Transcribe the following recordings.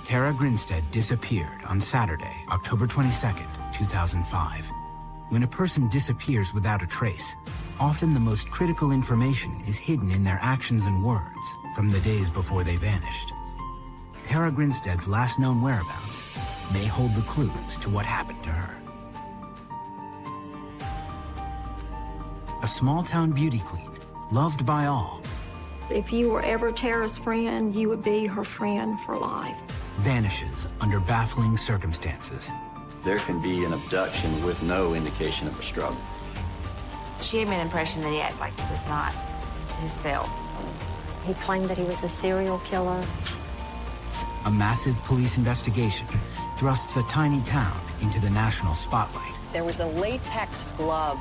Tara Grinstead disappeared on Saturday, October 22nd, 2005. When a person disappears without a trace, often the most critical information is hidden in their actions and words from the days before they vanished. Tara Grinstead's last known whereabouts may hold the clues to what happened to her. A small-town beauty queen, loved by all, if you were ever Tara's friend, you would be her friend for life. vanishes under baffling circumstances. There can be an abduction with no indication of a struggle. She gave me the impression that he acted like he was not himself. He claimed that he was a serial killer. A massive police investigation thrusts a tiny town into the national spotlight. There was a latex glove.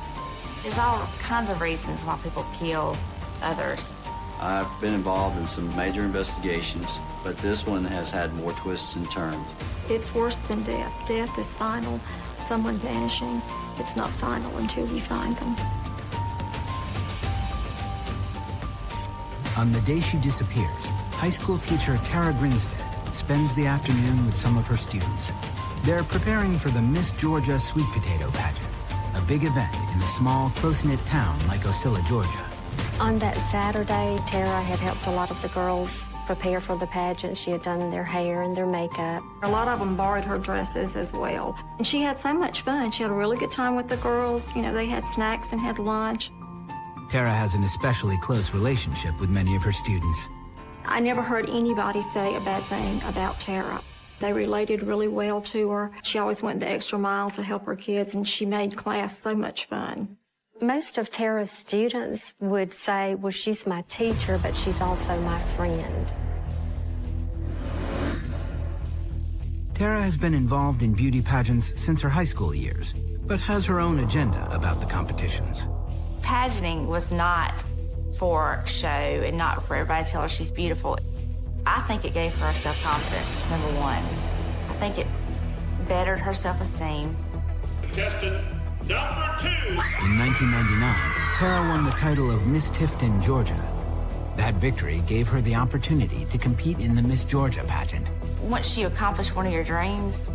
There's all kinds of reasons why people kill others. I've been involved in some major investigations, but this one has had more twists and turns. It's worse than death. Death is final. Someone vanishing, it's not final until you find them. On the day she disappears, high school teacher Tara Grinstead spends the afternoon with some of her students. They're preparing for the Miss Georgia Sweet Potato Pageant, a big event in a small, close-knit town like Ocilla, Georgia. On that Saturday, Tara had helped a lot of the girls prepare for the pageant. She had done their hair and their makeup. A lot of them borrowed her dresses as well. And she had so much fun. She had a really good time with the girls. You know, they had snacks and had lunch. Tara has an especially close relationship with many of her students. I never heard anybody say a bad thing about Tara. They related really well to her. She always went the extra mile to help her kids, and she made class so much fun. Most of Tara's students would say, well, she's my teacher, but she's also my friend. Tara has been involved in beauty pageants since her high school years, but has her own agenda about the competitions. Pageanting was not for show and not for everybody to tell her she's beautiful. I think it gave her self-confidence, number one. I think it bettered her self-esteem. Contestant number 2. In 1999, Tara won the title of Miss Tifton, Georgia. That victory gave her the opportunity to compete in the Miss Georgia pageant. Once you accomplish one of your dreams,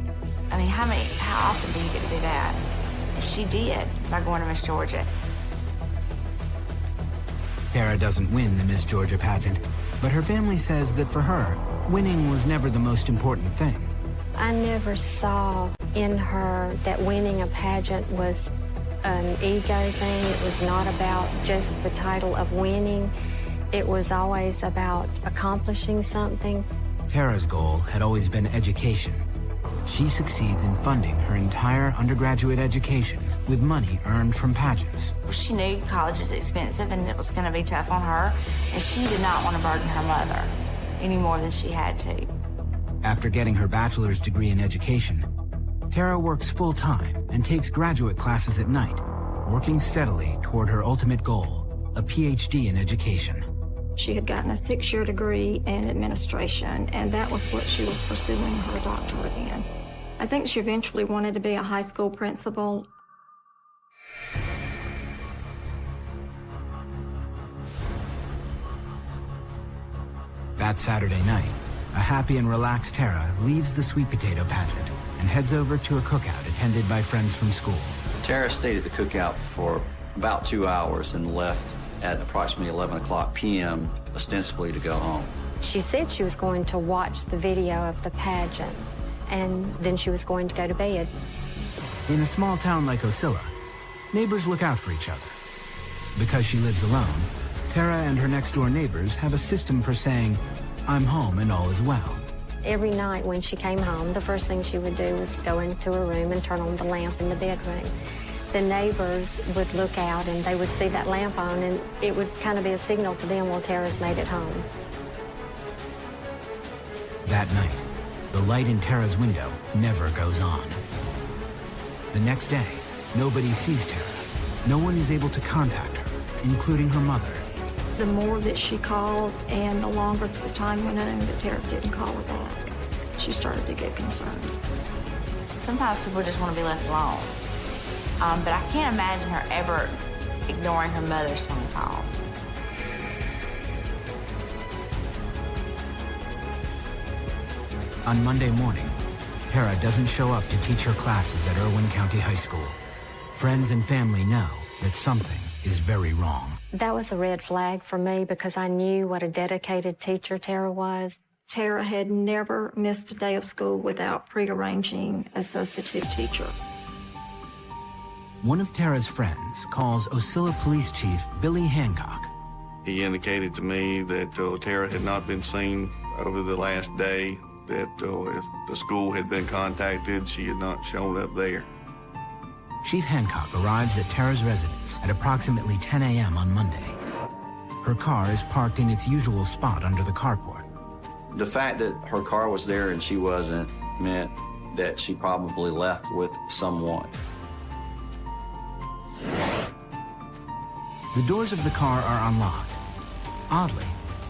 I mean, how often do you get to do that? She did by going to Miss Georgia. Tara doesn't win the Miss Georgia pageant, but her family says that for her, winning was never the most important thing. I never saw in her that winning a pageant was an ego thing. It was not about just the title of winning. It was always about accomplishing something. Tara's goal had always been education. She succeeds in funding her entire undergraduate education with money earned from pageants. She knew college is expensive and it was going to be tough on her, and she did not want to burden her mother any more than she had to. After getting her bachelor's degree in education, Tara works full-time and takes graduate classes at night, working steadily toward her ultimate goal, a PhD in education. She had gotten a 6-year degree in administration, and that was what she was pursuing her doctorate in. I think she eventually wanted to be a high school principal. That Saturday night, a happy and relaxed Tara leaves the sweet potato pageant and heads over to a cookout attended by friends from school. Tara stayed at the cookout for about 2 hours and left at approximately 11 o'clock p.m., ostensibly to go home. She said she was going to watch the video of the pageant, and then she was going to go to bed. In a small town like Ocilla, neighbors look out for each other. Because she lives alone, Tara and her next-door neighbors have a system for saying, "I'm home and all is well." Every night when she came home, the first thing she would do was go into her room and turn on the lamp in the bedroom. The neighbors would look out and they would see that lamp on, and it would kind of be a signal to them, well, Tara's made it home. That night, the light in Tara's window never goes on. The next day, nobody sees Tara. No one is able to contact her, including her mother. The more that she called and the longer the time went on that Tara didn't call her back, she started to get concerned. Sometimes people just want to be left alone. But I can't imagine her ever ignoring her mother's phone call. On Monday morning, Tara doesn't show up to teach her classes at Irwin County High School. Friends and family know that something is very wrong. That was a red flag for me because I knew what a dedicated teacher Tara was. Tara had never missed a day of school without prearranging a substitute teacher. One of Tara's friends calls Ocilla Police Chief Billy Hancock. He indicated to me that Tara had not been seen over the last day, that if the school had been contacted, she had not shown up there. Chief Hancock arrives at Tara's residence at approximately 10 a.m. on Monday. Her car is parked in its usual spot under the carport. The fact that her car was there and she wasn't meant that she probably left with someone. The doors of the car are unlocked. Oddly,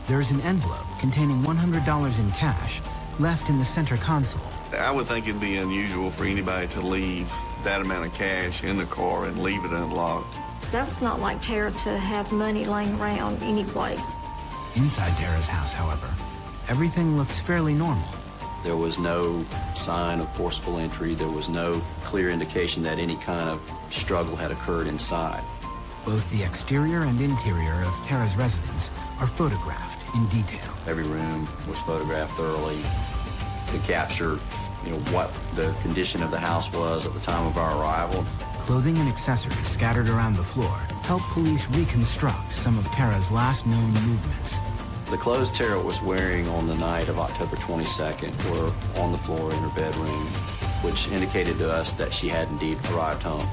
there is an envelope containing $100 in cash left in the center console. I would think it'd be unusual for anybody to leave that amount of cash in the car and leave it unlocked. That's not like Tara to have money laying around any place. Inside Tara's house, however, everything looks fairly normal. There was no sign of forcible entry. There was no clear indication that any kind of struggle had occurred inside. Both the exterior and interior of Tara's residence are photographed in detail. Every room was photographed thoroughly to capture, what the condition of the house was at the time of our arrival. Clothing and accessories scattered around the floor help police reconstruct some of Tara's last known movements. The clothes Tara was wearing on the night of October 22nd were on the floor in her bedroom, which indicated to us that she had indeed arrived home.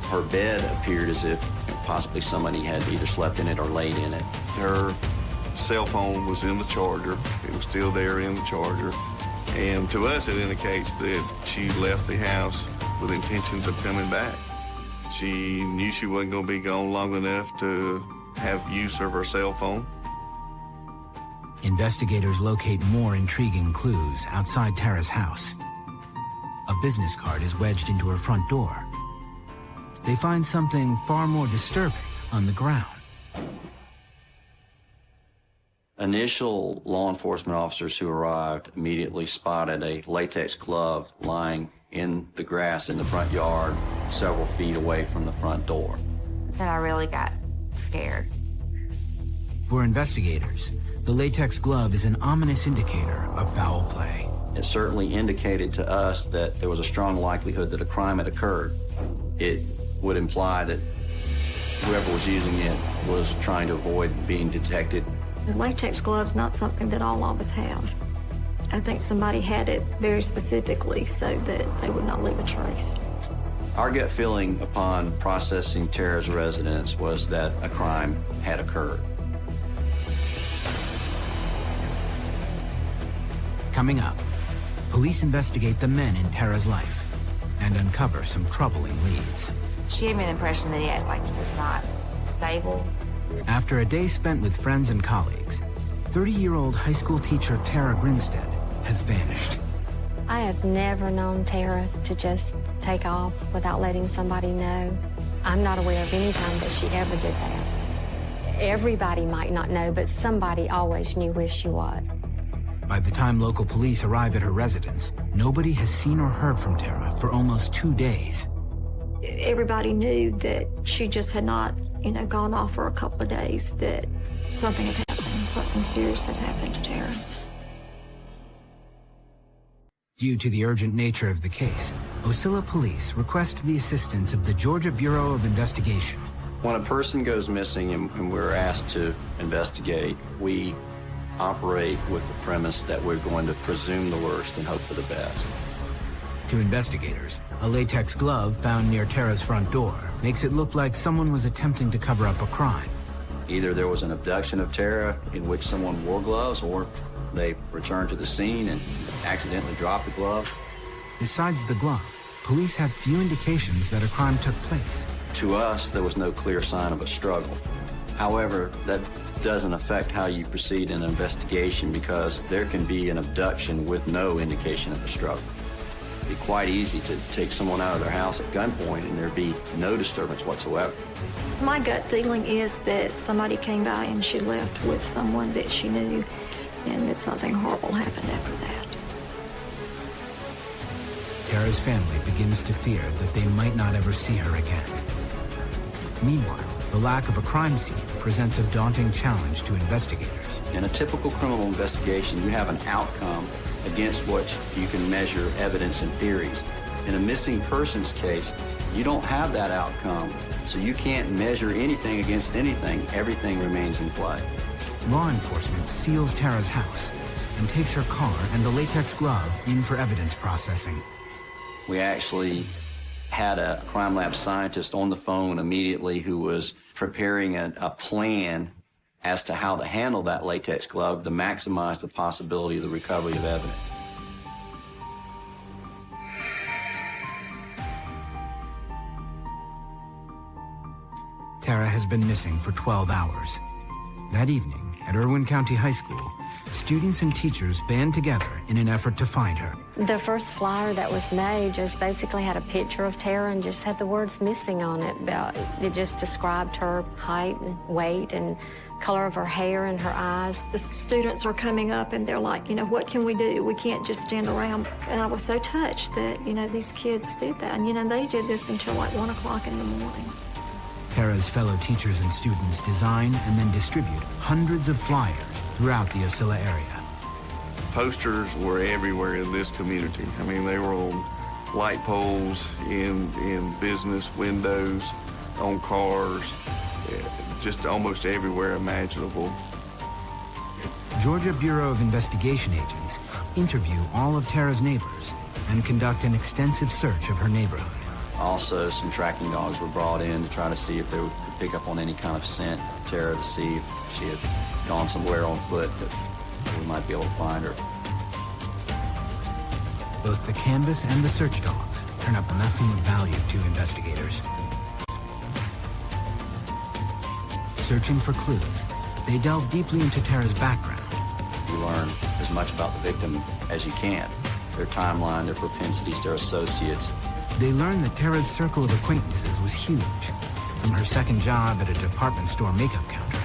Her bed appeared as if possibly somebody had either slept in it or laid in it. Her cell phone was in the charger. It was still there in the charger. And to us, it indicates that she left the house with intentions of coming back. She knew she wasn't going to be gone long enough to have use of her cell phone. Investigators locate more intriguing clues outside Tara's house. A business card is wedged into her front door. They find something far more disturbing on the ground. Initial law enforcement officers who arrived immediately spotted a latex glove lying in the grass in the front yard, several feet away from the front door. Then I really got scared. For investigators, the latex glove is an ominous indicator of foul play. It certainly indicated to us that there was a strong likelihood that a crime had occurred. It would imply that whoever was using it was trying to avoid being detected. The latex glove's not something that all of us have. I think somebody had it very specifically so that they would not leave a trace. Our gut feeling upon processing Tara's residence was that a crime had occurred. Coming up, police investigate the men in Tara's life and uncover some troubling leads. She gave me the impression that he acted like he was not stable. After a day spent with friends and colleagues, 30-year-old high school teacher Tara Grinstead has vanished. I have never known Tara to just take off without letting somebody know. I'm not aware of any time that she ever did that. Everybody might not know, but somebody always knew where she was. By the time local police arrive at her residence, nobody has seen or heard from Tara for almost 2 days. Everybody knew that she just had not, gone off for a couple of days, that something had happened, something serious had happened to Tara. Due to the urgent nature of the case, Ocilla Police request the assistance of the Georgia Bureau of Investigation. When a person goes missing and we're asked to investigate, we operate with the premise that we're going to presume the worst and hope for the best. To investigators, a latex glove found near Tara's front door makes it look like someone was attempting to cover up a crime. Either there was an abduction of Tara in which someone wore gloves, or they returned to the scene and accidentally dropped the glove. Besides the glove, police have few indications that a crime took place. To us, there was no clear sign of a struggle. However, that doesn't affect how you proceed in an investigation, because there can be an abduction with no indication of a struggle. It'd be quite easy to take someone out of their house at gunpoint and there'd be no disturbance whatsoever. My gut feeling is that somebody came by and she left with someone that she knew, and that something horrible happened after that. Tara's family begins to fear that they might not ever see her again. Meanwhile, the lack of a crime scene presents a daunting challenge to investigators. In a typical criminal investigation, you have an outcome against which you can measure evidence and theories. In a missing persons case, you don't have that outcome, so you can't measure anything against anything. Everything remains in play. Law enforcement seals Tara's house and takes her car and the latex glove in for evidence processing. We actually had a crime lab scientist on the phone immediately who was preparing a plan as to how to handle that latex glove to maximize the possibility of the recovery of evidence. Tara has been missing for 12 hours. That evening, at Irwin County High School, students and teachers band together in an effort to find her. The first flyer that was made just basically had a picture of Tara and just had the words missing on it. It just described her height and weight and color of her hair and her eyes. The students are coming up and they're like, what can we do? We can't just stand around. And I was so touched that, these kids did that. And, they did this until like 1 o'clock in the morning. Tara's fellow teachers and students design and then distribute hundreds of flyers throughout the Ocilla area. Posters were everywhere in this community. I mean, they were on light poles, in business windows, on cars, just almost everywhere imaginable. Georgia Bureau of Investigation agents interview all of Tara's neighbors and conduct an extensive search of her neighborhood. Also, some tracking dogs were brought in to try to see if they could pick up on any kind of scent of Tara, to see if she had gone somewhere on foot that we might be able to find her. Both the canvas and the search dogs turn up nothing of value to investigators. Searching for clues, they delve deeply into Tara's background. You learn as much about the victim as you can, their timeline, their propensities, their associates. They learn that Tara's circle of acquaintances was huge, from her second job at a department store makeup counter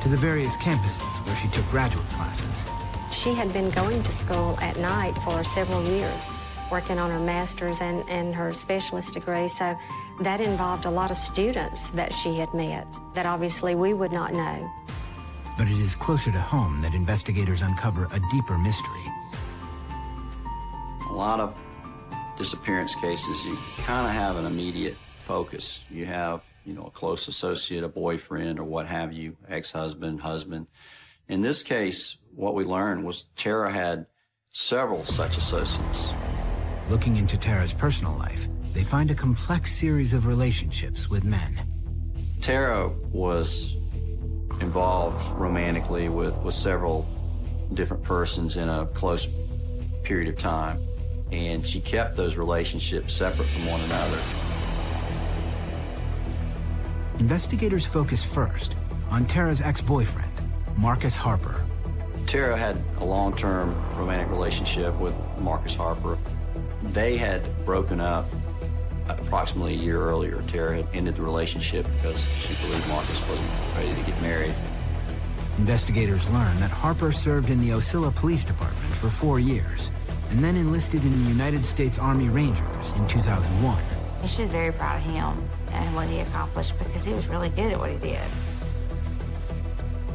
to the various campuses where she took graduate classes. She had been going to school at night for several years, working on her master's and her specialist degree, so that involved a lot of students that she had met that obviously we would not know. But it is closer to home that investigators uncover a deeper mystery. A lot of disappearance cases, you kind of have an immediate focus. You have, a close associate, a boyfriend, or what have you, ex-husband, husband. In this case, what we learned was Tara had several such associates. Looking into Tara's personal life, they find a complex series of relationships with men. Tara was involved romantically with several different persons in a close period of time, and she kept those relationships separate from one another. Investigators focus first on Tara's ex-boyfriend, Marcus Harper. Tara had a long-term romantic relationship with Marcus Harper. They had broken up approximately a year earlier. Tara had ended the relationship because she believed Marcus wasn't ready to get married. Investigators learn that Harper served in the Ocilla Police Department for 4 years and then enlisted in the United States Army Rangers in 2001. And she's very proud of him and what he accomplished because he was really good at what he did.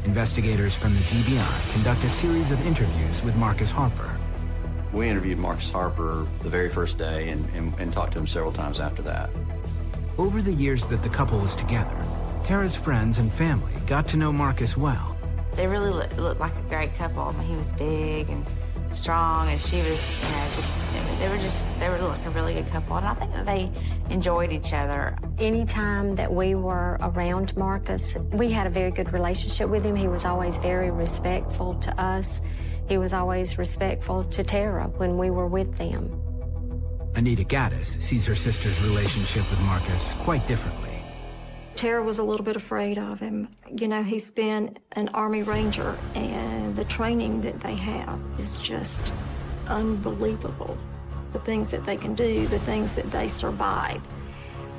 Investigators from the GBI conduct a series of interviews with Marcus Harper. We interviewed Marcus Harper the very first day and talked to him several times after that. Over the years that the couple was together, Tara's friends and family got to know Marcus well. They really looked like a great couple. I mean, he was big and strong, and she was, they were like a really good couple, and I think that they enjoyed each other. Anytime that we were around Marcus, we had a very good relationship with him. He was always very respectful to us. He was always respectful to Tara when we were with them. Anita Gaddis sees her sister's relationship with Marcus quite differently. Tara was a little bit afraid of him. He's been an Army Ranger, and the training that they have is just unbelievable. The things that they can do, the things that they survive.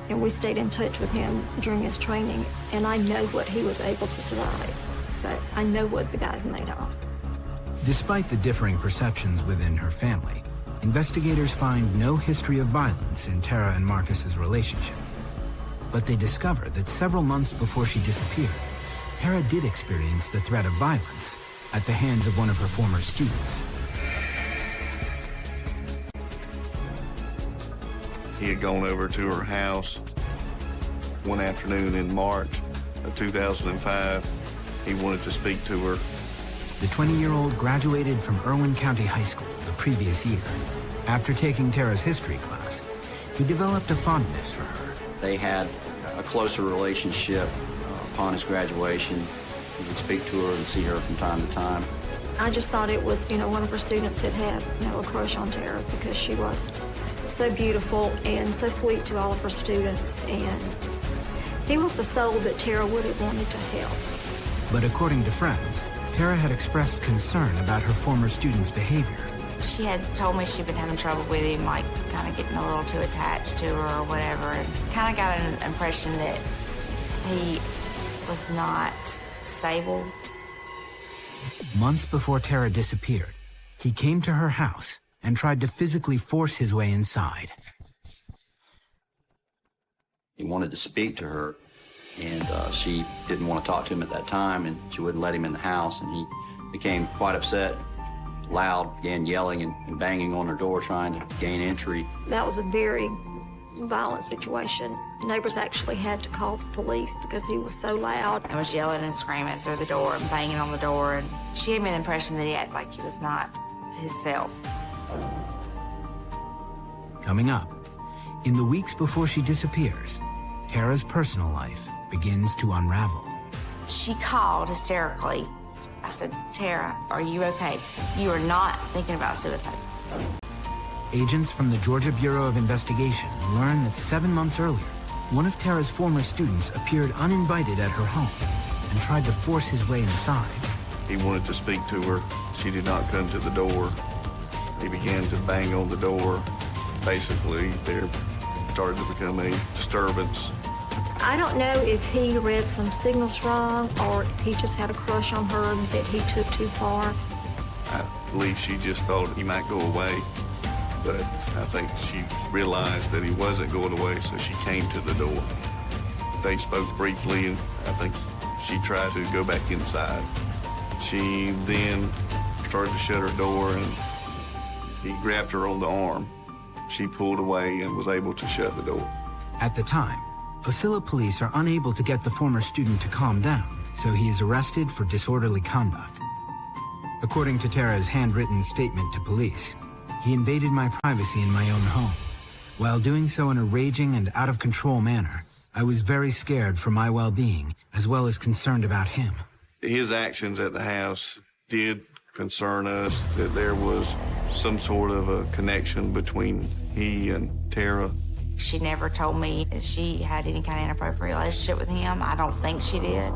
And we stayed in touch with him during his training, and I know what he was able to survive. So I know what the guy's made of. Despite the differing perceptions within her family, investigators find no history of violence in Tara and Marcus's relationship. But they discover that several months before she disappeared, Tara did experience the threat of violence at the hands of one of her former students. He had gone over to her house one afternoon in March of 2005. He wanted to speak to her. The 20-year-old graduated from Irwin County High School the previous year. After taking Tara's history class, he developed a fondness for her. They had a closer relationship upon his graduation. He would speak to her and see her from time to time. I just thought it was, one of her students that had, a crush on Tara because she was so beautiful and so sweet to all of her students. And he was the soul that Tara would have wanted to help. But according to friends, Tara had expressed concern about her former student's behavior. She had told me she'd been having trouble with him, like kind of getting a little too attached to her or whatever, and kind of got an impression that he was not stable. Months before Tara disappeared, he came to her house and tried to physically force his way inside. He wanted to speak to her, and she didn't want to talk to him at that time, and she wouldn't let him in the house, and he became quite upset, loud, began yelling and banging on her door, trying to gain entry. That was a very violent situation. Neighbors actually had to call the police because he was so loud. I was yelling and screaming through the door and banging on the door, and she gave me the impression that he acted like he was not himself. Coming up, in the weeks before she disappears, Tara's personal life begins to unravel. She called hysterically. I said, Tara, are you okay? You are not thinking about suicide. Agents from the Georgia Bureau of Investigation learn that 7 months earlier, one of Tara's former students appeared uninvited at her home and tried to force his way inside. He wanted to speak to her. She did not come to the door. He began to bang on the door. Basically, there started to become a disturbance. I don't know if he read some signals wrong or if he just had a crush on her that he took too far. I believe she just thought he might go away, but I think she realized that he wasn't going away, so she came to the door. They spoke briefly, and I think she tried to go back inside. She then started to shut her door, and he grabbed her on the arm. She pulled away and was able to shut the door. At the time, Ocilla police are unable to get the former student to calm down, so he is arrested for disorderly conduct. According to Tara's handwritten statement to police, he invaded my privacy in my own home. While doing so in a raging and out-of-control manner, I was very scared for my well-being, as well as concerned about him. His actions at the house did concern us, that there was some sort of a connection between he and Tara. She never told me that she had any kind of inappropriate relationship with him. I don't think she did.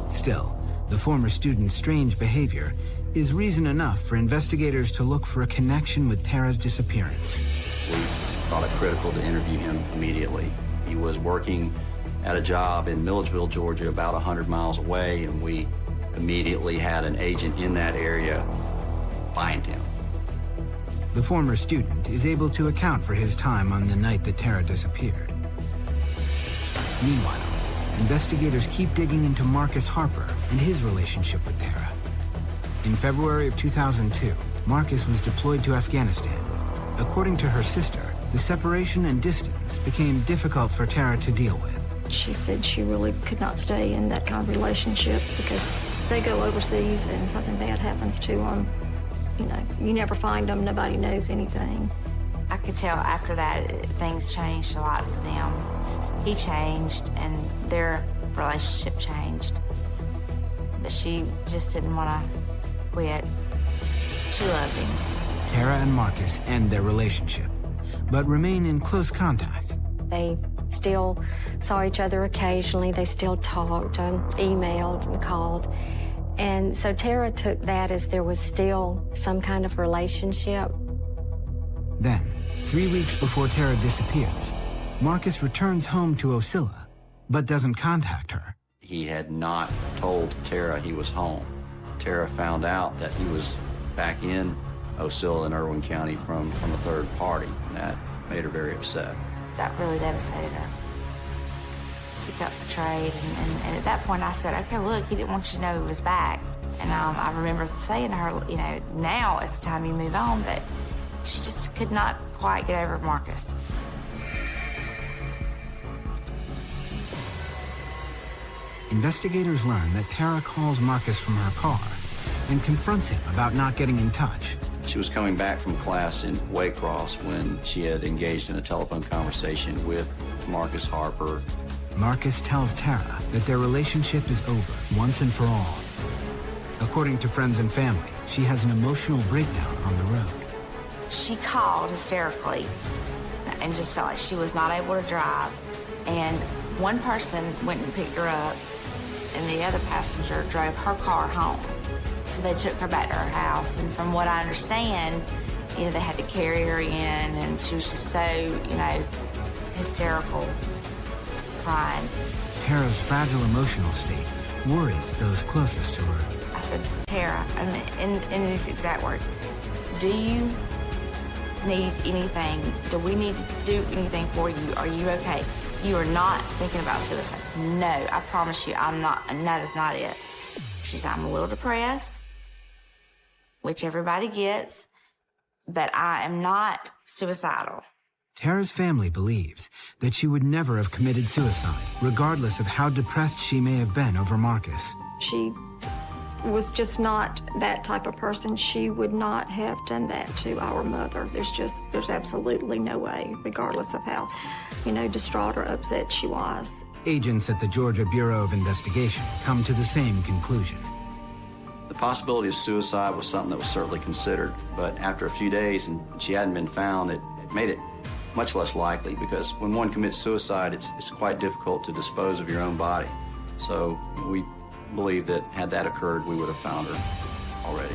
Still, the former student's strange behavior is reason enough for investigators to look for a connection with Tara's disappearance. We thought it critical to interview him immediately. He was working at a job in Milledgeville, Georgia, about 100 miles away, and we immediately had an agent in that area find him. The former student is able to account for his time on the night that Tara disappeared. Meanwhile, investigators keep digging into Marcus Harper and his relationship with Tara. In February of 2002, Marcus was deployed to Afghanistan. According to her sister, the separation and distance became difficult for Tara to deal with. She said she really could not stay in that kind of relationship because they go overseas and something bad happens to them. You never find them, nobody knows anything. I could tell after that things changed a lot for them. He changed and their relationship changed. But she just didn't want to quit. She loved him. Tara and Marcus end their relationship, but remain in close contact. They still saw each other occasionally. They still talked and emailed and called. And so Tara took that as there was still some kind of relationship. Then, 3 weeks before Tara disappears, Marcus returns home to Ocilla, but doesn't contact her. He had not told Tara he was home. Tara found out that he was back in Osceola and Irwin County from a third party. And that made her very upset. That really devastated her. She felt betrayed, and at that point I said, okay, look, he didn't want you to know he was back. And I remember saying to her, you know, now it's the time you move on, but she just could not quite get over Marcus. Investigators learn that Tara calls Marcus from her car and confronts him about not getting in touch. She was coming back from class in Waycross when she had engaged in a telephone conversation with Marcus Harper. Marcus tells Tara that their relationship is over once and for all. According to friends and family, she has an emotional breakdown on the road. She called hysterically and just felt like she was not able to drive. And one person went and picked her up, and the other passenger drove her car home. So they took her back to her house, and from what I understand, you know, they had to carry her in, and she was just so, you know, hysterical, crying. Tara's fragile emotional state worries those closest to her. I said, Tara, in these exact words, do you need anything? Do we need to do anything for you? Are you okay? You are not thinking about suicide. No, I promise you, I'm not, and that is not it. She said, I'm a little depressed, which everybody gets, but I am not suicidal. Tara's family believes that she would never have committed suicide, regardless of how depressed she may have been over Marcus. She was just not that type of person. She would not have done that to our mother. There's absolutely no way, regardless of how, you know, distraught or upset she was. Agents at the Georgia Bureau of Investigation come to the same conclusion. The possibility of suicide was something that was certainly considered, but after a few days and she hadn't been found, it made it much less likely, because when one commits suicide, it's quite difficult to dispose of your own body. So we believe that had that occurred, we would have found her already.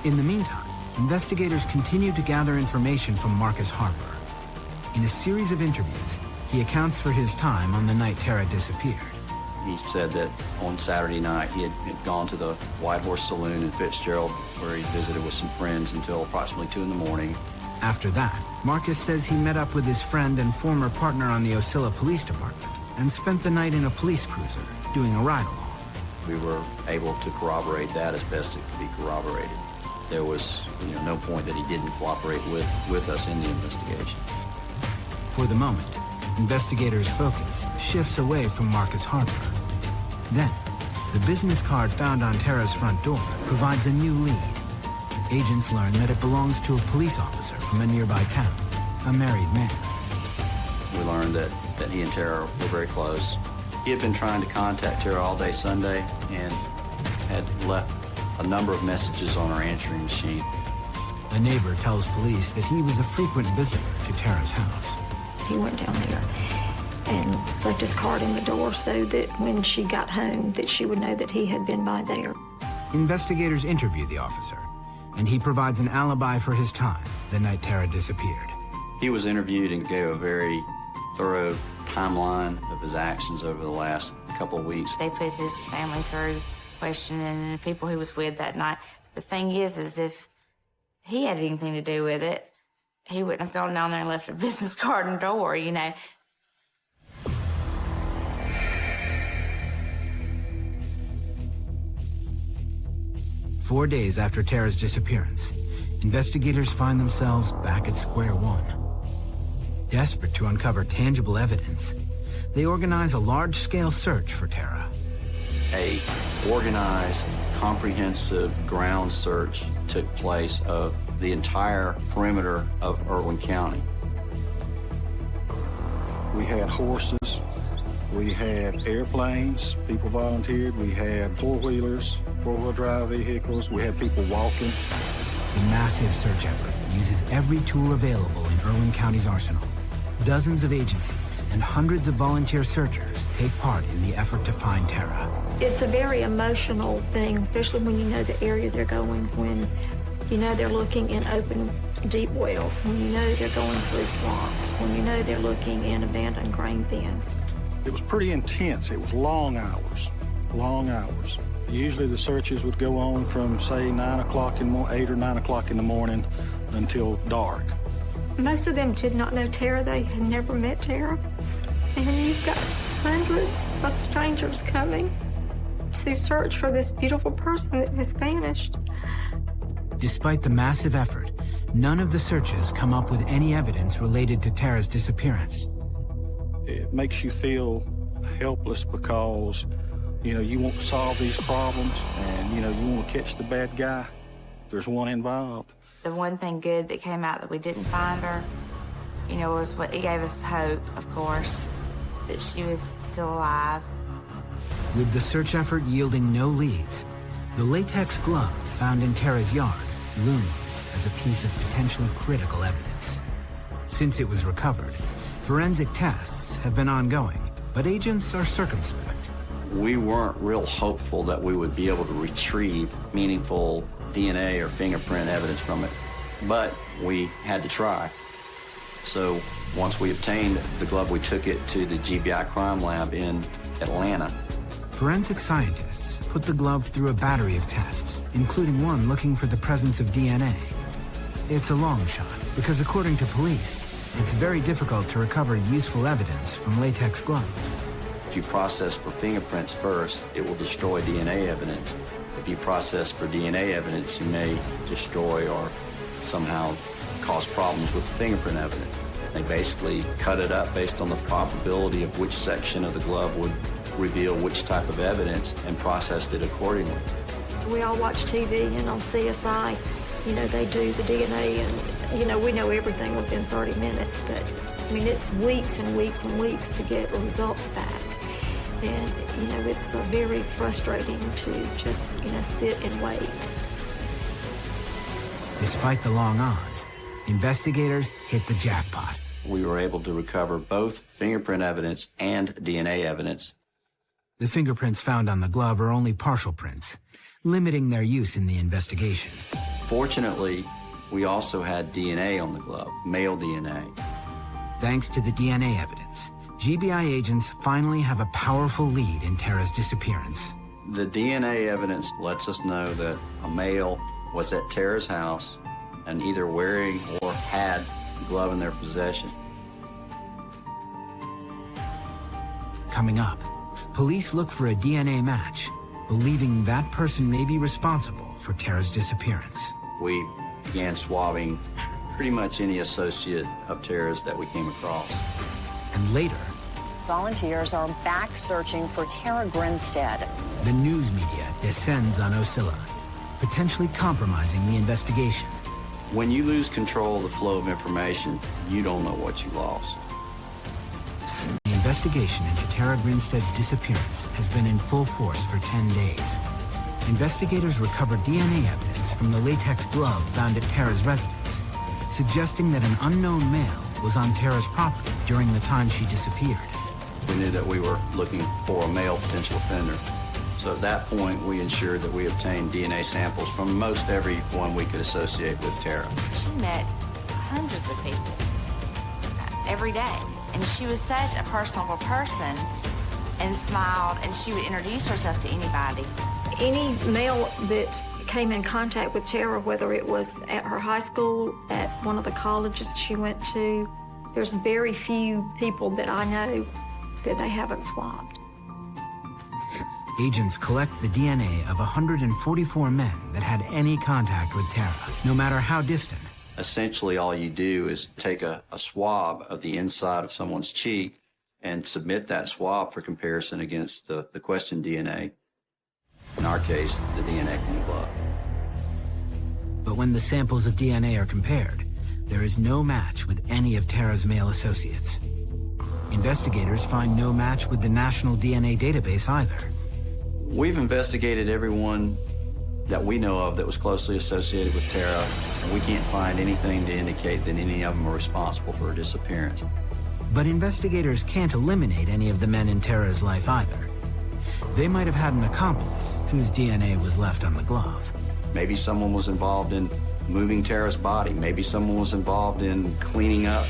In the meantime, investigators continue to gather information from Marcus Harper. In a series of interviews, he accounts for his time on the night Tara disappeared. He said that on Saturday night he had gone to the White Horse Saloon in Fitzgerald, where he visited with some friends until approximately 2 in the morning. After that, Marcus says he met up with his friend and former partner on the Osceola Police Department and spent the night in a police cruiser doing a ride-along. We were able to corroborate that as best it could be corroborated. There was, you know, no point that he didn't cooperate with us in the investigation. For the moment, investigators' focus shifts away from Marcus Harper. Then, the business card found on Tara's front door provides a new lead. Agents learn that it belongs to a police officer from a nearby town, a married man. We learned that he and Tara were very close. He had been trying to contact Tara all day Sunday and had left a number of messages on her answering machine. A neighbor tells police that he was a frequent visitor to Tara's house. He went down there and left his card in the door so that when she got home that she would know that he had been by there. Investigators interview the officer, and he provides an alibi for his time the night Tara disappeared. He was interviewed and gave a very thorough timeline of his actions over the last couple of weeks. They put his family through questioning the people he was with that night. The thing is if he had anything to do with it, he wouldn't have gone down there and left a business card and door, you know. Four days after Tara's disappearance, investigators find themselves back at square one. Desperate to uncover tangible evidence, they organize a large-scale search for Tara. A organized, comprehensive ground search took place of the entire perimeter of Irwin County. We had horses, we had airplanes, people volunteered, we had four-wheelers, four-wheel drive vehicles, we had people walking. The massive search effort uses every tool available in Irwin County's arsenal. Dozens of agencies and hundreds of volunteer searchers take part in the effort to find Tara. It's a very emotional thing, especially when you know the area they're going, when you know they're looking in open, deep wells, when you know they're going through swamps, when you know they're looking in abandoned grain bins. It was pretty intense. It was long hours, long hours. Usually the searches would go on from, say, 9 o'clock in the 8 or 9 o'clock in the morning until dark. Most of them did not know Tara. They had never met Tara. And you've got hundreds of strangers coming to search for this beautiful person that has vanished. Despite the massive effort, none of the searches come up with any evidence related to Tara's disappearance. It makes you feel helpless because, you know, you want to solve these problems and, you know, you want to catch the bad guy. There's one involved. The one thing good that came out that we didn't find her, you know, was what it gave us hope, of course, that she was still alive. With the search effort yielding no leads, the latex glove found in Tara's yard looms as a piece of potentially critical evidence. Since it was recovered, forensic tests have been ongoing, but agents are circumspect. We weren't real hopeful that we would be able to retrieve meaningful DNA or fingerprint evidence from it, but we had to try. So once we obtained the glove, we took it to the GBI crime lab in Atlanta. Forensic scientists put the glove through a battery of tests, including one looking for the presence of DNA. It's a long shot, because according to police, it's very difficult to recover useful evidence from latex gloves. If you process for fingerprints first, it will destroy DNA evidence. If you process for DNA evidence, you may destroy or somehow cause problems with the fingerprint evidence. They basically cut it up based on the probability of which section of the glove would reveal which type of evidence and processed it accordingly. We all watch TV, and on CSI, you know, they do the DNA, and, you know, we know everything within 30 minutes, but, I mean, it's weeks and weeks and weeks to get results back. And, you know, it's very frustrating to just, you know, sit and wait. Despite the long odds, investigators hit the jackpot. We were able to recover both fingerprint evidence and DNA evidence. The fingerprints found on the glove are only partial prints, limiting their use in the investigation. Fortunately, we also had DNA on the glove, male DNA. Thanks to the DNA evidence, GBI agents finally have a powerful lead in Tara's disappearance. The DNA evidence lets us know that a male was at Tara's house and either wearing or had the glove in their possession. Coming up, police look for a DNA match, believing that person may be responsible for Tara's disappearance. We began swabbing pretty much any associate of Tara's that we came across. And later, Volunteers are back searching for Tara Grinstead. the news media descends on Ocilla, potentially compromising the investigation. When you lose control of the flow of information, you don't know what you lost. The investigation into Tara Grinstead's disappearance has been in full force for 10 days. Investigators recovered DNA evidence from the latex glove found at Tara's residence, suggesting that an unknown male was on Tara's property during the time she disappeared. We knew that we were looking for a male potential offender. So at that point, we ensured that we obtained DNA samples from most everyone we could associate with Tara. She met hundreds of people every day. And she was such a personable person and smiled, and she would introduce herself to anybody. Any male that came in contact with Tara, whether it was at her high school, at one of the colleges she went to, there's very few people that I know that they haven't swabbed. Agents collect the DNA of 144 men that had any contact with Tara, no matter how distant. Essentially, all you do is take a swab of the inside of someone's cheek and submit that swab for comparison against the questioned DNA. In our case, the DNA from the glove. But when the samples of DNA are compared, there is no match with any of Tara's male associates. Investigators find no match with the National DNA Database either. We've investigated everyone that we know of that was closely associated with Tara, and we can't find anything to indicate that any of them are responsible for her disappearance. But investigators can't eliminate any of the men in Tara's life either. They might have had an accomplice whose DNA was left on the glove. Maybe someone was involved in moving Tara's body. Maybe someone was involved in cleaning up,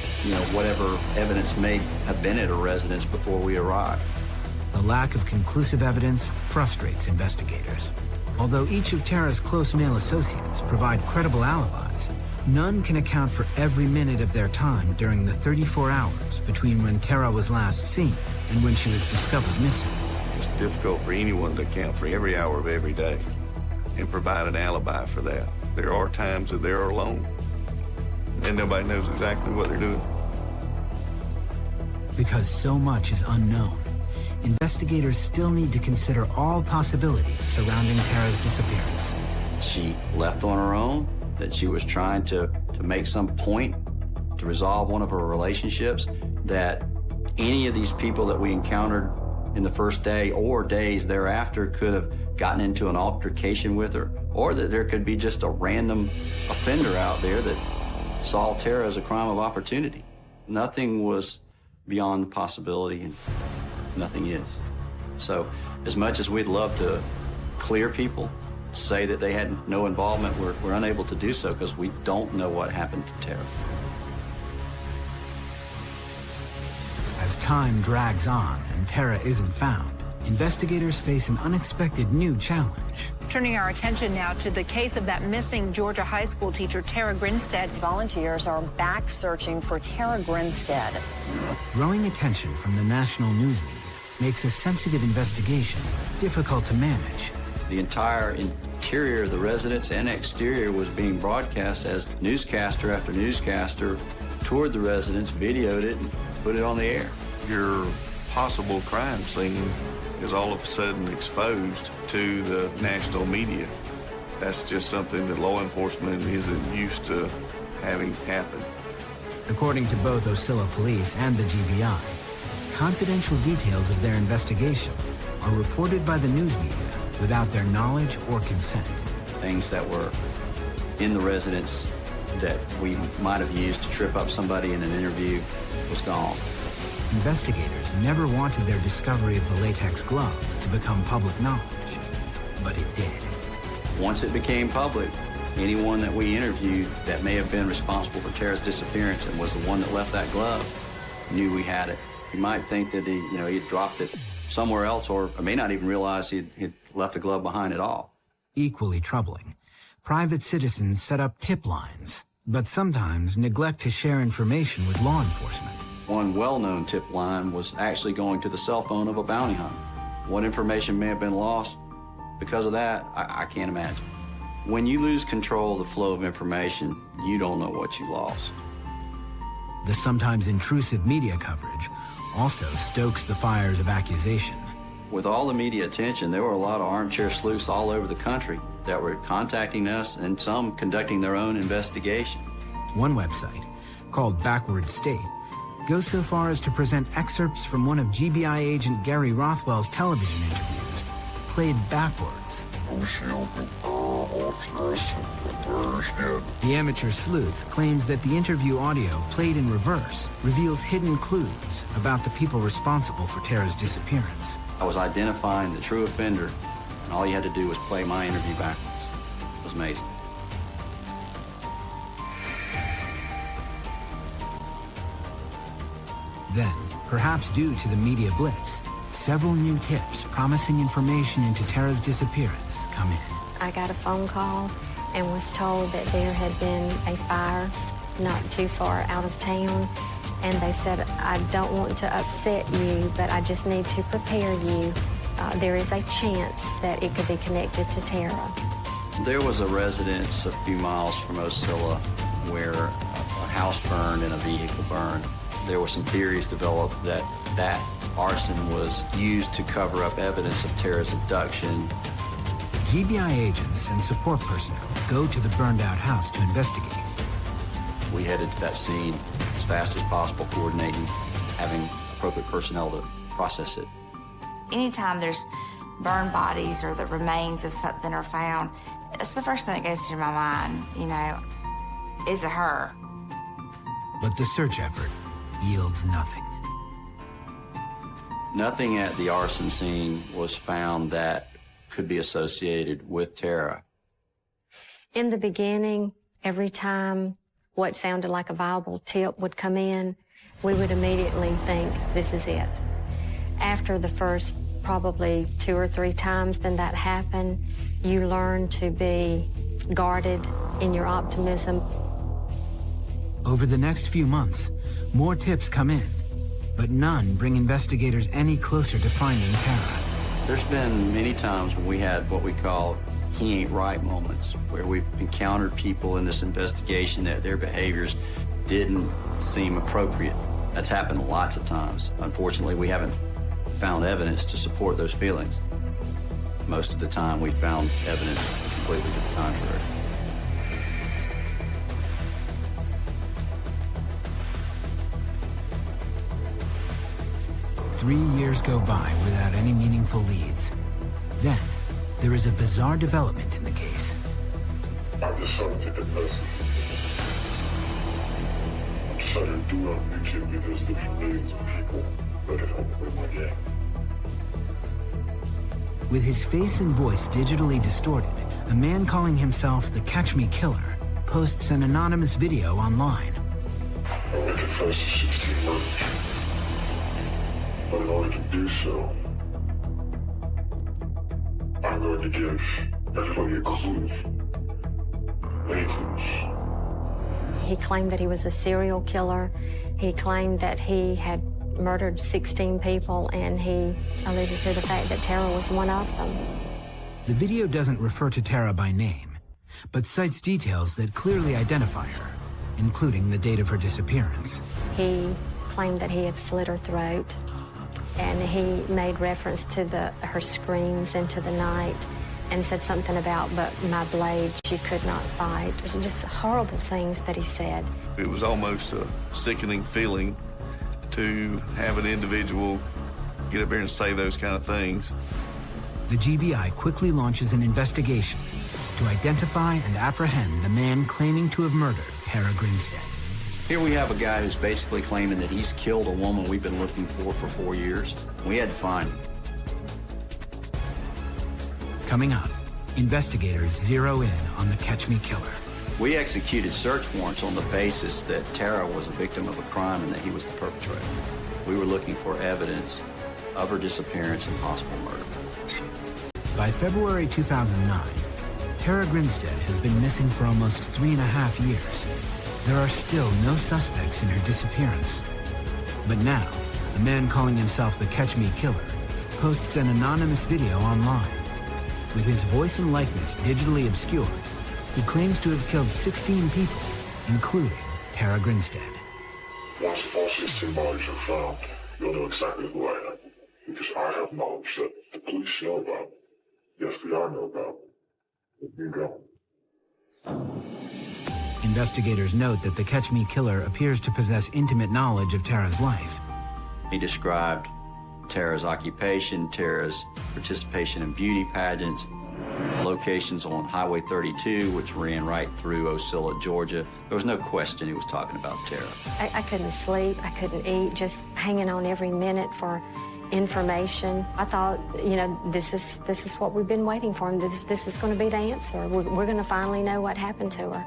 whatever evidence may have been at her residence before we arrived. The lack of conclusive evidence frustrates investigators. Although each of Tara's close male associates provide credible alibis, none can account for every minute of their time during the 34 hours between when Tara was last seen and when she was discovered missing. It's difficult for anyone to account for every hour of every day and provide an alibi for that. There are times that they're alone, and nobody knows exactly what they're doing. Because so much is unknown, investigators still need to consider all possibilities surrounding Tara's disappearance. She left on her own, that she was trying to make some point to resolve one of her relationships, that any of these people that we encountered in the first day or days thereafter could have gotten into an altercation with her, or that there could be just a random offender out there that saw Tara as a crime of opportunity. Nothing was beyond the possibility, and nothing is. So as much as we'd love to clear people, say that they had no involvement, we're unable to do so because we don't know what happened to Tara. As time drags on and Tara isn't found, investigators face an unexpected new challenge. Turning our attention now to the case of that missing Georgia high school teacher, Tara Grinstead. Volunteers are back searching for Tara Grinstead. Growing attention from the national news media makes a sensitive investigation difficult to manage. The entire interior of the residence and exterior was being broadcast as newscaster after newscaster toured the residence, videoed it, and put it on the air. Your possible crime scene is all of a sudden exposed to the national media. That's just something that law enforcement isn't used to having happen. According to both Ocilla Police and the GBI, confidential details of their investigation are reported by the news media without their knowledge or consent. Things that were in the residence that we might have used to trip up somebody in an interview was gone. Investigators never wanted their discovery of the latex glove to become public knowledge, but it did. Once it became public, anyone that we interviewed that may have been responsible for Tara's disappearance and was the one that left that glove knew we had it. You might think that he had dropped it somewhere else, or may not even realize he'd left a glove behind at all. Equally troubling, private citizens set up tip lines, but sometimes neglect to share information with law enforcement. One well-known tip line was actually going to the cell phone of a bounty hunter. What information may have been lost because of that, I can't imagine. When you lose control of the flow of information, you don't know what you lost. The sometimes intrusive media coverage also stokes the fires of accusation. With all the media attention, there were a lot of armchair sleuths all over the country that were contacting us and some conducting their own investigation. One website, called Backward State, goes so far as to present excerpts from one of GBI agent Gary Rothwell's television interviews, played backwards. The amateur sleuth claims that the interview audio played in reverse reveals hidden clues about the people responsible for Tara's disappearance. I was identifying the true offender, and all you had to do was play my interview backwards. It was amazing. Then, perhaps due to the media blitz, several new tips promising information into Tara's disappearance come in. I got a phone call and was told that there had been a fire not too far out of town. And they said, I don't want to upset you, but I just need to prepare you. There is a chance that it could be connected to Tara. There was a residence a few miles from Ocilla where a house burned and a vehicle burned. There were some theories developed that that arson was used to cover up evidence of Tara's abduction. GBI agents and support personnel go to the burned-out house to investigate. We headed to that scene as fast as possible, coordinating, having appropriate personnel to process it. Anytime there's burned bodies or the remains of something are found, it's the first thing that goes through my mind, is it her? But the search effort yields nothing. Nothing at the arson scene was found that could be associated with Tara. In the beginning, every time what sounded like a viable tip would come in, we would immediately think, this is it. After the first probably 2 or 3 times then that happened. You learn to be guarded in your optimism. Over the next few months, more tips come in, but none bring investigators any closer to finding Tara. There's been many times when we had what we call he ain't right moments, where we've encountered people in this investigation that their behaviors didn't seem appropriate. That's happened lots of times. Unfortunately, we haven't found evidence to support those feelings. Most of the time, we found evidence completely to the contrary. Three years go by without any meaningful leads. Then, there is a bizarre development in the case. I decided to take a message. I decided to do it on YouTube because there's millions of people that have helped play my game. With his face and voice digitally distorted, a man calling himself the Catch Me Killer posts an anonymous video online. I will confess to 16 murders. But in order to do so, I'm going to give everybody a clue. Many clues. He claimed that he was a serial killer. He claimed that he had murdered 16 people, and he alluded to the fact that Tara was one of them. The video doesn't refer to Tara by name, but cites details that clearly identify her, including the date of her disappearance. He claimed that he had slit her throat, and he made reference to her screams into the night and said something about, but my blade, she could not fight. It was just horrible things that he said. It was almost a sickening feeling to have an individual get up there and say those kind of things. The GBI quickly launches an investigation to identify and apprehend the man claiming to have murdered Tara Grinstead. Here we have a guy who's basically claiming that he's killed a woman we've been looking for 4 years. We had to find him. Coming up, investigators zero in on the Catch Me Killer. We executed search warrants on the basis that Tara was a victim of a crime and that he was the perpetrator. We were looking for evidence of her disappearance and possible murder. By February 2009, Tara Grinstead has been missing for almost 3.5 years. There are still no suspects in her disappearance. But now, a man calling himself the Catch Me Killer posts an anonymous video online. With his voice and likeness digitally obscured, he claims to have killed 16 people, including Tara Grinstead. Once all 16 bodies are found, you'll know exactly who I am. Because I have knowledge that the police know about, the FBI know about, but you don't. Investigators note that the Catch Me Killer appears to possess intimate knowledge of Tara's life. He described Tara's occupation, Tara's participation in beauty pageants, locations on Highway 32, which ran right through Ocilla, Georgia. There was no question he was talking about Tara. I couldn't sleep, I couldn't eat, just hanging on every minute for information. I thought, you know, this is what we've been waiting for, and this is going to be the answer. We're going to finally know what happened to her.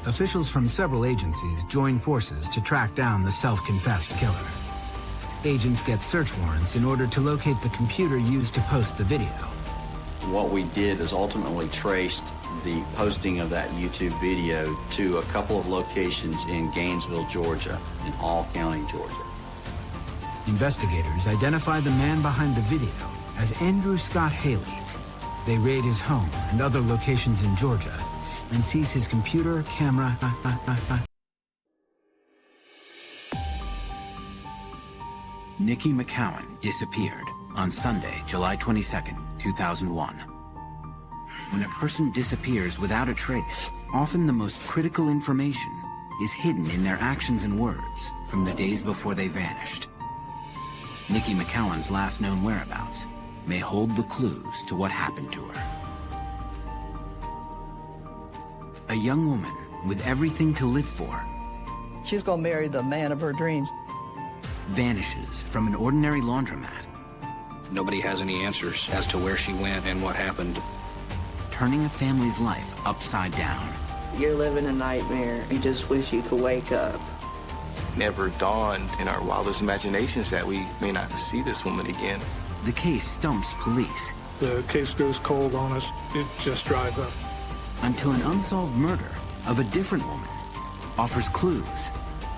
Officials from several agencies join forces to track down the self-confessed killer. Agents get search warrants in order to locate the computer used to post the video. What we did is ultimately traced the posting of that YouTube video to a couple of locations in Gainesville, Georgia, in Hall County, Georgia. Investigators identify the man behind the video as Andrew Scott Haley. They raid his home and other locations in Georgia and seize his computer, camera. Niqui McCown disappeared on Sunday, July 22nd, 2001. When a person disappears without a trace, often the most critical information is hidden in their actions and words from the days before they vanished. Niqui McCown's last known whereabouts may hold the clues to what happened to her. A young woman with everything to live for. She's gonna marry the man of her dreams. Vanishes from an ordinary laundromat. Nobody has any answers as to where she went and what happened. Turning a family's life upside down. You're living a nightmare. You just wish you could wake up. never dawned in our wildest imaginations that we may not see this woman again. The case stumps police. The case goes cold on us. It just dries up. Until an unsolved murder of a different woman offers clues.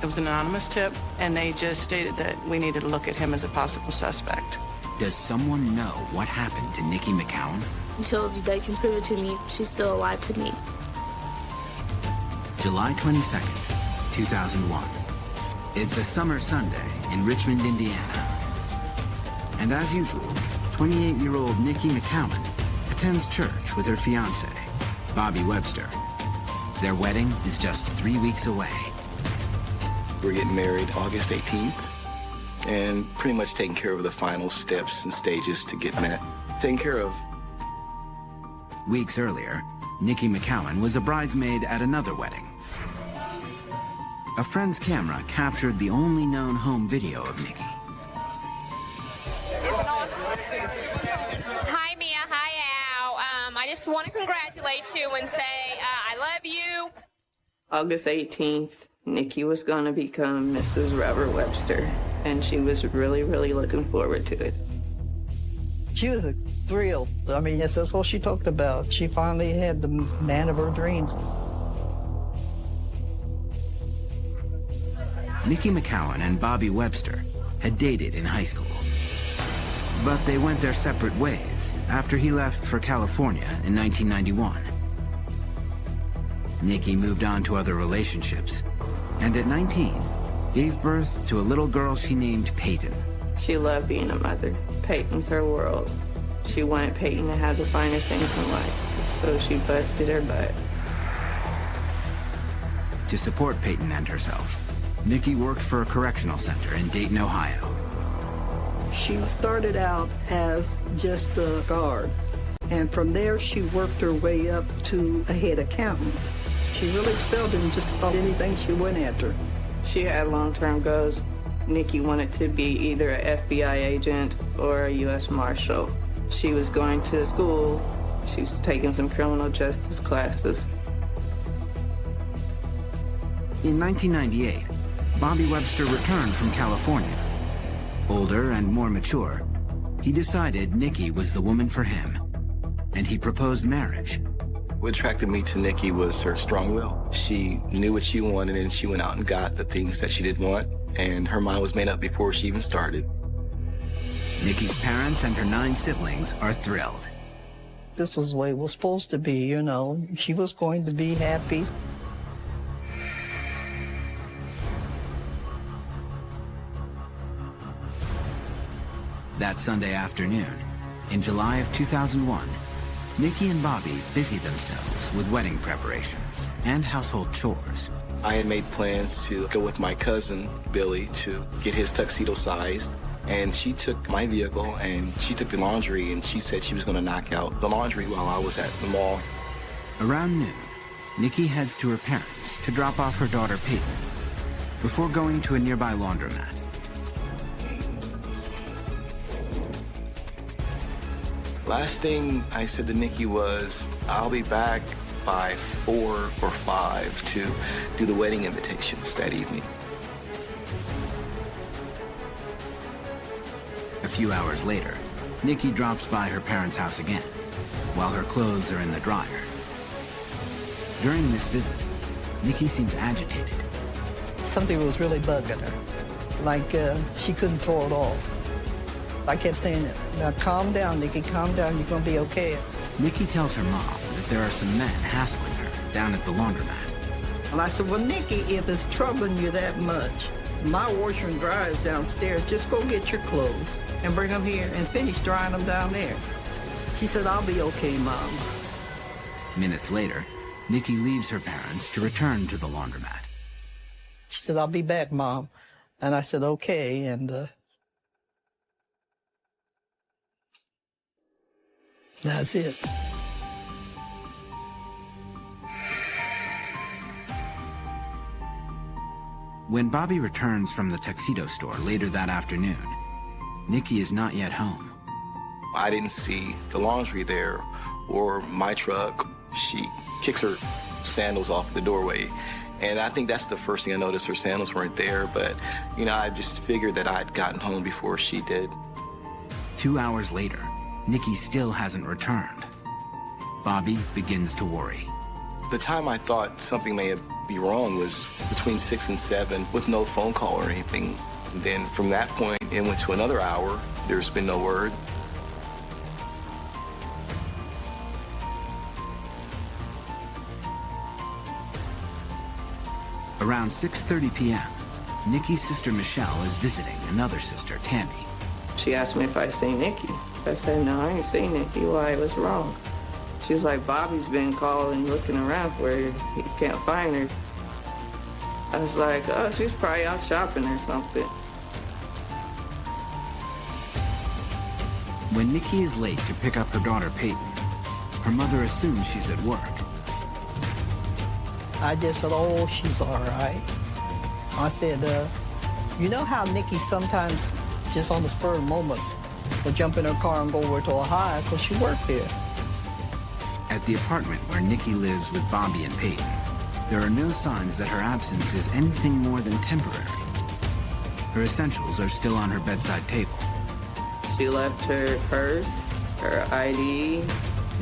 It was an anonymous tip, and they just stated that we needed to look at him as a possible suspect. Does someone know what happened to Niqui McCown? Until they can prove it to me, she's still alive to me. July 22nd, 2001. It's a summer Sunday in Richmond, Indiana. And as usual, 28-year-old Niqui McCown attends church with her fiancé, Bobby Webster. Their wedding is just 3 weeks away. We're getting married August 18th, and pretty much taking care of the final steps and stages to get that taken care of. Weeks earlier, Niqui McCown was a bridesmaid at another wedding. A friend's camera captured the only known home video of Niqui. Hi, Mia. Hi, Al. I just want to congratulate you and say I love you. August 18th, Niqui was going to become Mrs. Robert Webster, and she was really, really looking forward to it. She was thrilled. I mean, yes, that's what she talked about. She finally had the man of her dreams. Niqui McCown and Bobby Webster had dated in high school. But they went their separate ways after he left for California in 1991. Niqui moved on to other relationships, and at 19, gave birth to a little girl she named Peyton. She loved being a mother. Peyton's her world. She wanted Peyton to have the finer things in life, so she busted her butt. To support Peyton and herself, Niqui worked for a correctional center in Dayton, Ohio. She started out as just a guard, and from there she worked her way up to a head accountant. She really excelled in just about anything she went after. She had long-term goals. Niqui wanted to be either an FBI agent or a U.S. Marshal. She was going to school. She was taking some criminal justice classes. In 1998, Bobby Webster returned from California. Older and more mature, he decided Niqui was the woman for him, and he proposed marriage. What attracted me to Niqui was her strong will. She knew what she wanted, and she went out and got the things that she did want, and her mind was made up before she even started. Niqui's parents and her 9 siblings are thrilled. This was the way it was supposed to be, you know. She was going to be happy. That Sunday afternoon, in July of 2001, Niqui and Bobby busied themselves with wedding preparations and household chores. I had made plans to go with my cousin, Billy, to get his tuxedo sized. And she took my vehicle and she took the laundry, and she said she was going to knock out the laundry while I was at the mall. Around noon, Niqui heads to her parents to drop off her daughter Peyton before going to a nearby laundromat. Last thing I said to Niqui was, I'll be back by 4 or 5 to do the wedding invitations that evening. A few hours later, Niqui drops by her parents' house again, while her clothes are in the dryer. During this visit, Niqui seems agitated. Something was really bugging her, like she couldn't throw it off. I kept saying, now calm down, Niqui, calm down, you're gonna be okay. Niqui tells her mom that there are some men hassling her down at the laundromat. And I said, well, Niqui, if it's troubling you that much, my washer and dryer is downstairs. Just go get your clothes and bring them here and finish drying them down there. She said, I'll be okay, Mom. Minutes later, Niqui leaves her parents to return to the laundromat. She said, I'll be back, Mom. And I said, okay, and that's it. When Bobby returns from the tuxedo store later that afternoon, Niqui is not yet home. I didn't see the laundry there or my truck. She kicks her sandals off the doorway And I think that's the first thing I noticed. Her sandals weren't there, but, you know, I just figured that I'd gotten home before she did. 2 hours later, Niqui still hasn't returned. Bobby begins to worry. The time I thought something may be wrong was between 6 and 7 with no phone call or anything. And then from that point, it went to another hour. There's been no word. Around 6:30 p.m., Niqui's sister Michelle is visiting another sister, Tammy. She asked me if I seen Niqui. I said, no, I ain't seen Niqui. Why? What's wrong? She was like, Bobby's been calling, looking around for her. He can't find her. I was like, oh, she's probably out shopping or something. When Niqui is late to pick up her daughter, Peyton, her mother assumes she's at work. I just said, oh, she's all right. I said, you know how Niqui sometimes, just on the spur of the moment, will jump in her car and go over to Ohio because she worked there. At the apartment where Niqui lives with Bobby and Peyton, there are no signs that her absence is anything more than temporary. Her essentials are still on her bedside table. She left her purse, her ID,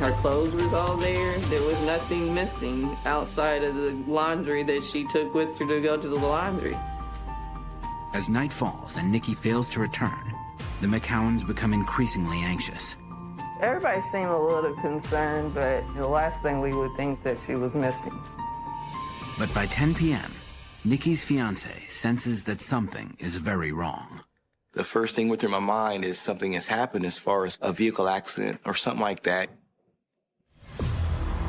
her clothes was all there. There was nothing missing outside of the laundry that she took with her to go to the laundry. As night falls and Niqui fails to return, the McCowns become increasingly anxious. Everybody seemed a little concerned, but the last thing we would think that she was missing. But by 10 p.m., Niqui's fiancé senses that something is very wrong. The first thing went through my mind is something has happened as far as a vehicle accident or something like that.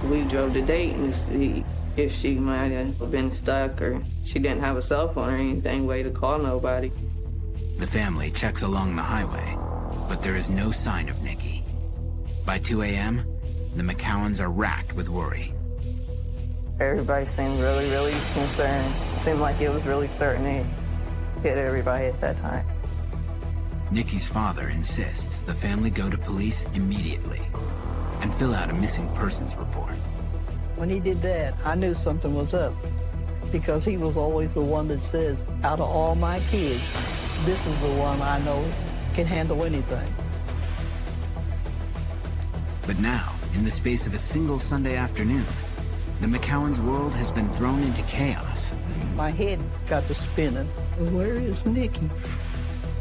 We drove to Dayton to see if she might have been stuck or she didn't have a cell phone or anything, way to call nobody. The family checks along the highway, but there is no sign of Niqui. By 2 a.m., the McCowans are racked with worry. Everybody seemed really, really concerned. It seemed like it was really starting to hit everybody at that time. Niqui's father insists the family go to police immediately and fill out a missing persons report. When he did that, I knew something was up because he was always the one that says, out of all my kids, this is the one I know can handle anything. But now, in the space of a single Sunday afternoon, the McCowans' world has been thrown into chaos. My head got to spinning. Where is Niqui?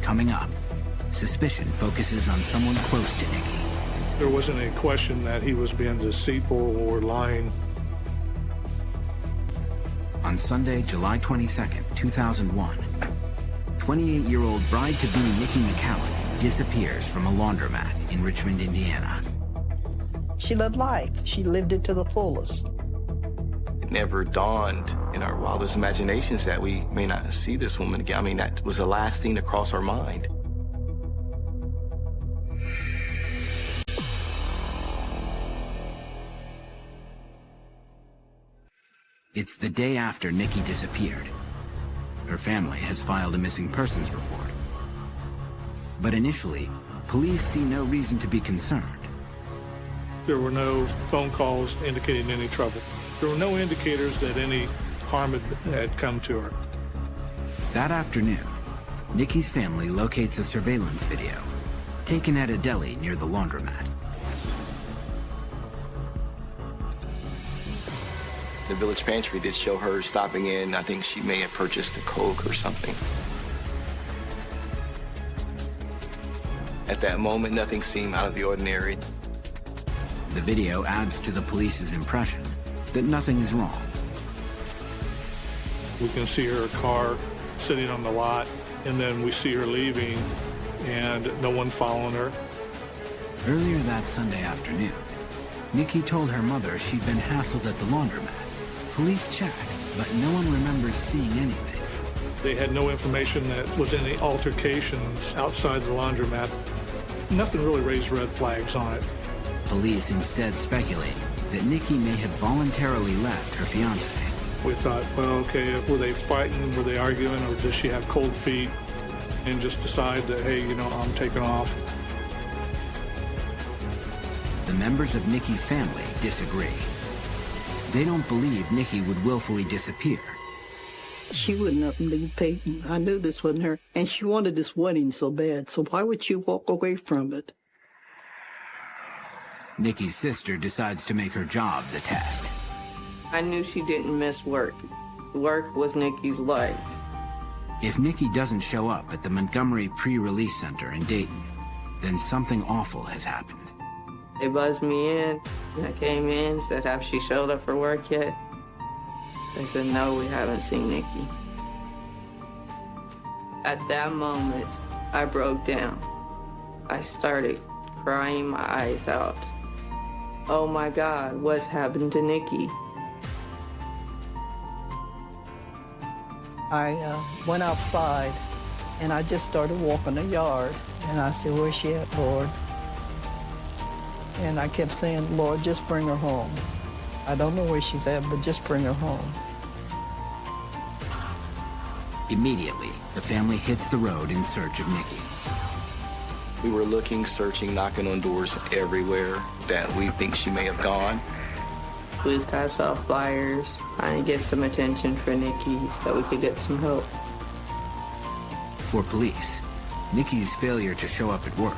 Coming up, suspicion focuses on someone close to Niqui. There wasn't any question that he was being deceitful or lying. On Sunday, July 22nd, 2001, 28-year-old bride-to-be Niqui McCown disappears from a laundromat in Richmond, Indiana. She lived life. She lived it to the fullest. It never dawned in our wildest imaginations that we may not see this woman again. I mean, that was the last thing to cross our mind. It's the day after Niqui disappeared. Her family has filed a missing persons report. But initially, police see no reason to be concerned. There were no phone calls indicating any trouble. There were no indicators that any harm had come to her. That afternoon, Niqui's family locates a surveillance video taken at a deli near the laundromat. The village pantry did show her stopping in. I think she may have purchased a Coke or something. At that moment, nothing seemed out of the ordinary. The video adds to the police's impression that nothing is wrong. We can see her car sitting on the lot, and then we see her leaving, and no one following her. Earlier that Sunday afternoon, Niqui told her mother she'd been hassled at the laundromat. Police checked, but no one remembers seeing anything. They had no information that was any altercations outside the laundromat. Nothing really raised red flags on it. Police instead speculate that Niqui may have voluntarily left her fiancé. We thought, well, okay, were they fighting, were they arguing, or does she have cold feet? And just decide that, hey, you know, I'm taking off. The members of Niqui's family disagree. They don't believe Niqui would willfully disappear She wouldn't leave Peyton. I knew this wasn't her. And she wanted this wedding so bad, so why would she walk away from it? Niqui's sister decides to make her job the test. I knew she didn't miss work. Work was Niqui's life. If Niqui doesn't show up at the Montgomery Pre-Release Center in Dayton, then something awful has happened. They buzzed me in. I came in, said, have she showed up for work yet? They said, no, we haven't seen Niqui. At that moment, I broke down. I started crying my eyes out. Oh my God, what's happened to Niqui? I went outside, and I just started walking the yard. And I said, where's she at, Lord? And I kept saying, Lord, just bring her home. I don't know where she's at, but just bring her home. Immediately, the family hits the road in search of Niqui. We were looking, searching, knocking on doors everywhere that we think she may have gone. We passed off flyers, trying to get some attention for Niqui so we could get some help. For police, Niqui's failure to show up at work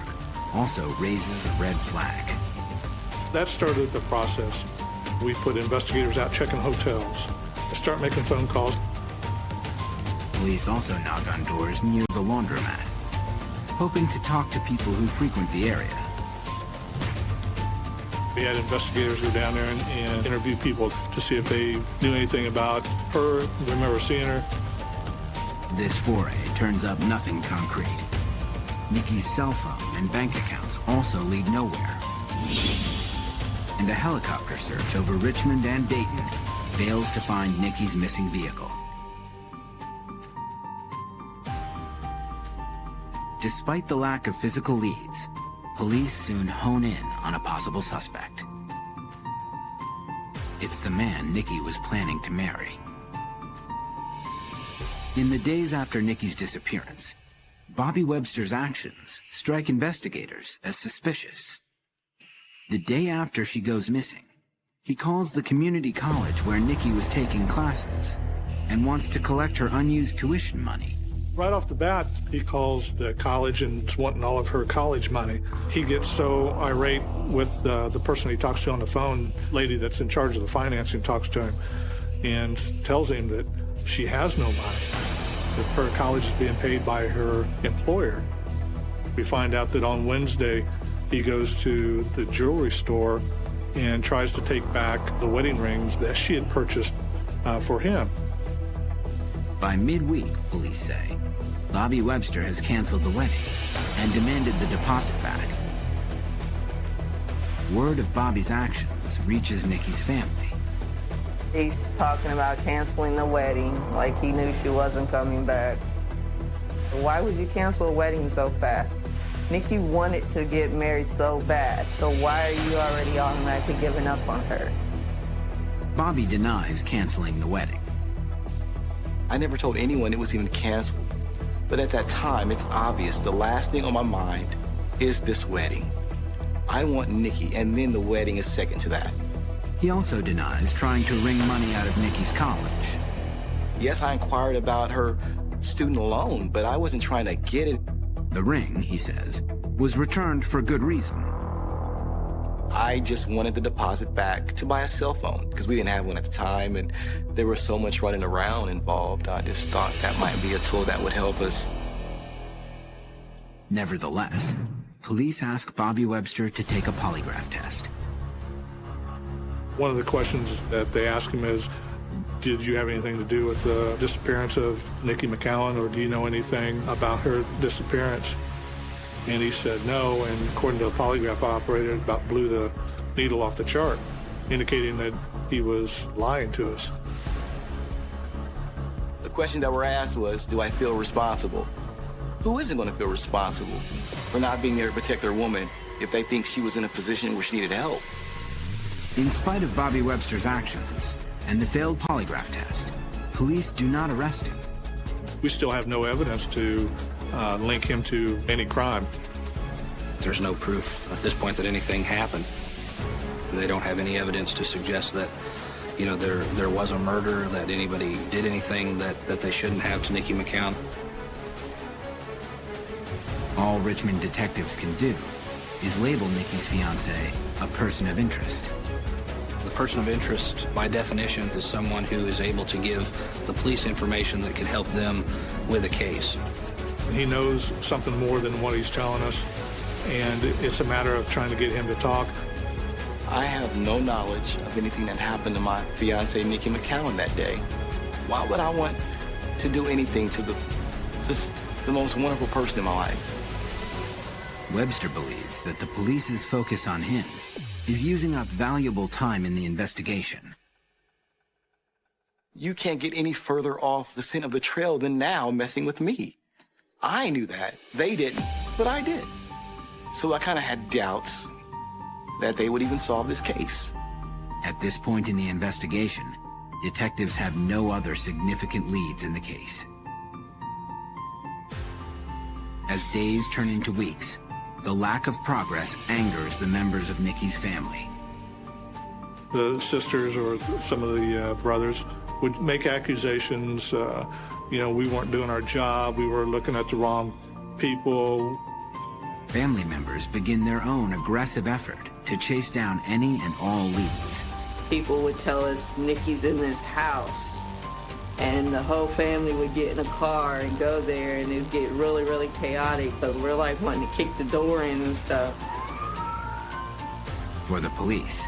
also raises a red flag. That started the process. We put investigators out checking hotels. They start making phone calls. Police also knock on doors near the laundromat, hoping to talk to people who frequent the area. We had investigators go down there and interview people to see if they knew anything about her, remember seeing her. This foray turns up nothing concrete. Niqui's cell phone and bank accounts also lead nowhere. And a helicopter search over Richmond and Dayton fails to find Niqui's missing vehicle. Despite the lack of physical leads, police soon hone in on a possible suspect. It's the man Niqui was planning to marry. In the days after Niqui's disappearance, Bobby Webster's actions strike investigators as suspicious. The day after she goes missing, he calls the community college where Niqui was taking classes and wants to collect her unused tuition money. Right off the bat, he calls the college and is wanting all of her college money. He gets so irate with the person he talks to on the phone, lady that's in charge of the financing, talks to him and tells him that she has no money, that her college is being paid by her employer. We find out that on Wednesday, he goes to the jewelry store and tries to take back the wedding rings that she had purchased for him. By midweek, police say, Bobby Webster has canceled the wedding and demanded the deposit back. Word of Bobby's actions reaches Niqui's family. He's talking about canceling the wedding like he knew she wasn't coming back. Why would you cancel a wedding so fast? Niqui wanted to get married so bad, so why are you already automatically giving up on her? Bobby denies canceling the wedding. I never told anyone it was even canceled. But at that time, it's obvious the last thing on my mind is this wedding. I want Niqui, and then the wedding is second to that. He also denies trying to wring money out of Niqui's college. Yes, I inquired about her student loan, but I wasn't trying to get it. The ring, he says, was returned for good reason. I just wanted the deposit back to buy a cell phone because we didn't have one at the time, and there was so much running around involved. I just thought that might be a tool that would help us. Nevertheless, police ask Bobby Webster to take a polygraph test. One of the questions that they ask him is, did you have anything to do with the disappearance of Niqui McCown, or do you know anything about her disappearance? And he said no, and according to the polygraph operator, it about blew the needle off the chart, indicating that he was lying to us. The question that we're asked was, do I feel responsible? Who isn't going to feel responsible for not being there to protect their woman if they think she was in a position where she needed help? In spite of Bobby Webster's actions and the failed polygraph test, police do not arrest him. We still have no evidence to link him to any crime. There's no proof at this point that anything happened. They don't have any evidence to suggest that you know, there was a murder, that anybody did anything that they shouldn't have to Niqui McCown. All Richmond detectives can do is label Niqui's fiancé a person of interest. The person of interest, by definition, is someone who is able to give the police information that can help them with a case. He knows something more than what he's telling us, and it's a matter of trying to get him to talk. I have no knowledge of anything that happened to my fiancée, Niqui McCown, that day. Why would I want to do anything to the most wonderful person in my life? Webster believes that the police's focus on him is using up valuable time in the investigation. You can't get any further off the scent of the trail than now messing with me. I knew that. They didn't, but I did. So I kind of had doubts that they would even solve this case. At this point in the investigation, detectives have no other significant leads in the case. As days turn into weeks, the lack of progress angers the members of Niqui's family. The sisters or some of the brothers would make accusations, you know, we weren't doing our job, we were looking at the wrong people. Family members begin their own aggressive effort to chase down any and all leads. People would tell us Niqui's in this house, and the whole family would get in a car and go there, and it would get really, really chaotic, because we're like wanting to kick the door in and stuff. For the police,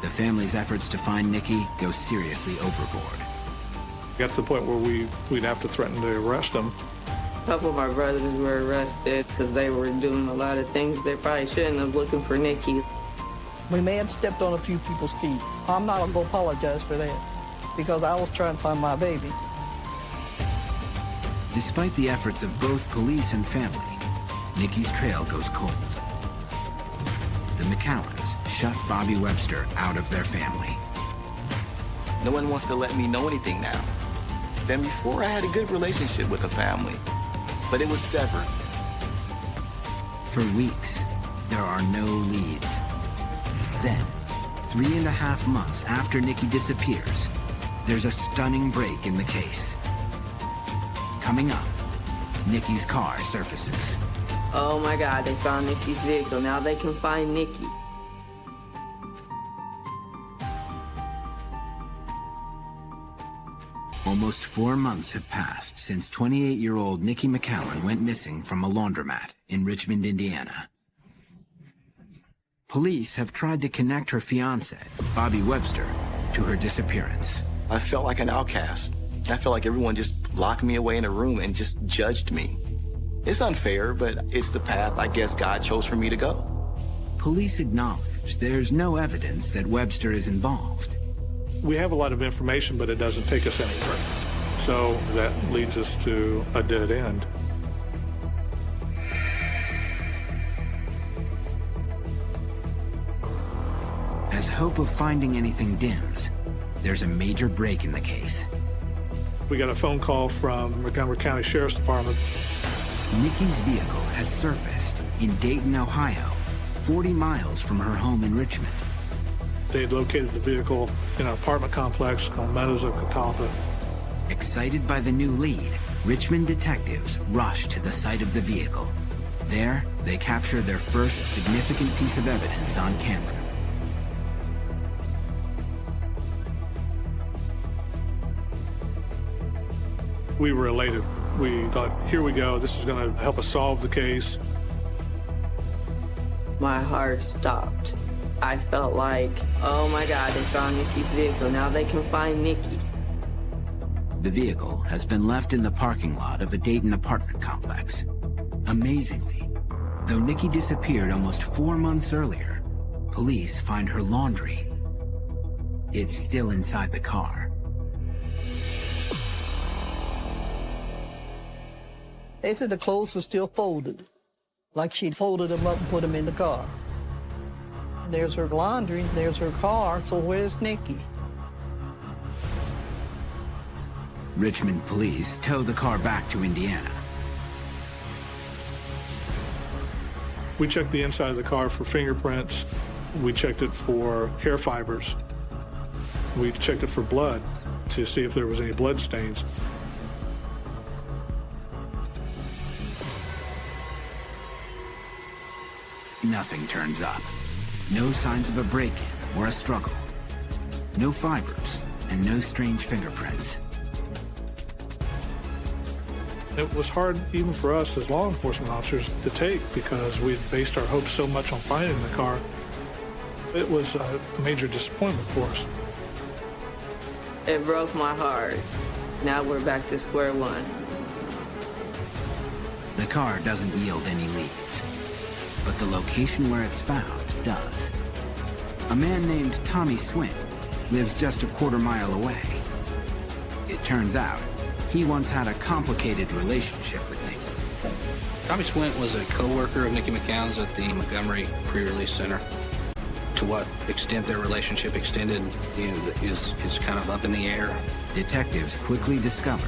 the family's efforts to find Niqui go seriously overboard. Got to the point where we'd have to threaten to arrest them. A couple of our brothers were arrested because they were doing a lot of things they probably shouldn't have, looking for Niqui. We may have stepped on a few people's feet. I'm not going to apologize for that, because I was trying to find my baby. Despite the efforts of both police and family, Niqui's trail goes cold. The McCowans shut Bobby Webster out of their family. No one wants to let me know anything now. Then before, I had a good relationship with the family, but it was severed. For weeks, there are no leads. Then, 3.5 months after Niqui disappears, there's a stunning break in the case. Coming up, Niqui's car surfaces. Oh my God, they found Niqui's vehicle. Now they can find Niqui. Almost 4 months have passed since 28-year-old Niqui McCown went missing from a laundromat in Richmond, Indiana. Police have tried to connect her fiancé, Bobby Webster, to her disappearance. I felt like an outcast. I felt like everyone just locked me away in a room and just judged me. It's unfair, but it's the path I guess God chose for me to go. Police acknowledge there's no evidence that Webster is involved. We have a lot of information, but it doesn't take us anywhere. So that leads us to a dead end. As hope of finding anything dims, there's a major break in the case. We got a phone call from Montgomery County Sheriff's Department. Niqui's vehicle has surfaced in Dayton, Ohio, 40 miles from her home in Richmond. They had located the vehicle in an apartment complex called Meadows of Catalpa. Excited by the new lead, Richmond detectives rush to the site of the vehicle. There, they capture their first significant piece of evidence on camera. We were elated. We thought, here we go, this is going to help us solve the case. My heart stopped. I felt like, oh my God, they found Niqui's vehicle. Now they can find Niqui. The vehicle has been left in the parking lot of a Dayton apartment complex. Amazingly, though Niqui disappeared almost 4 months earlier, police find her laundry. It's still inside the car. They said the clothes were still folded, like she'd folded them up and put them in the car. There's her laundry, there's her car, so where's Niqui? Richmond police tow the car back to Indiana. We checked the inside of the car for fingerprints. We checked it for hair fibers. We checked it for blood to see if there was any blood stains. Nothing turns up. No signs of a break-in or a struggle. No fibers and no strange fingerprints. It was hard even for us as law enforcement officers to take because we based our hopes so much on finding the car. It was a major disappointment for us. It broke my heart. Now we're back to square one. The car doesn't yield any leads, but the location where it's found does. A man named Tommy Swint lives just a quarter-mile away. It turns out he once had a complicated relationship with Niqui. Tommy Swint was a co-worker of Niqui McCown's at the Montgomery Pre-Release Center. To what extent their relationship extended is kind of up in the air. Detectives quickly discover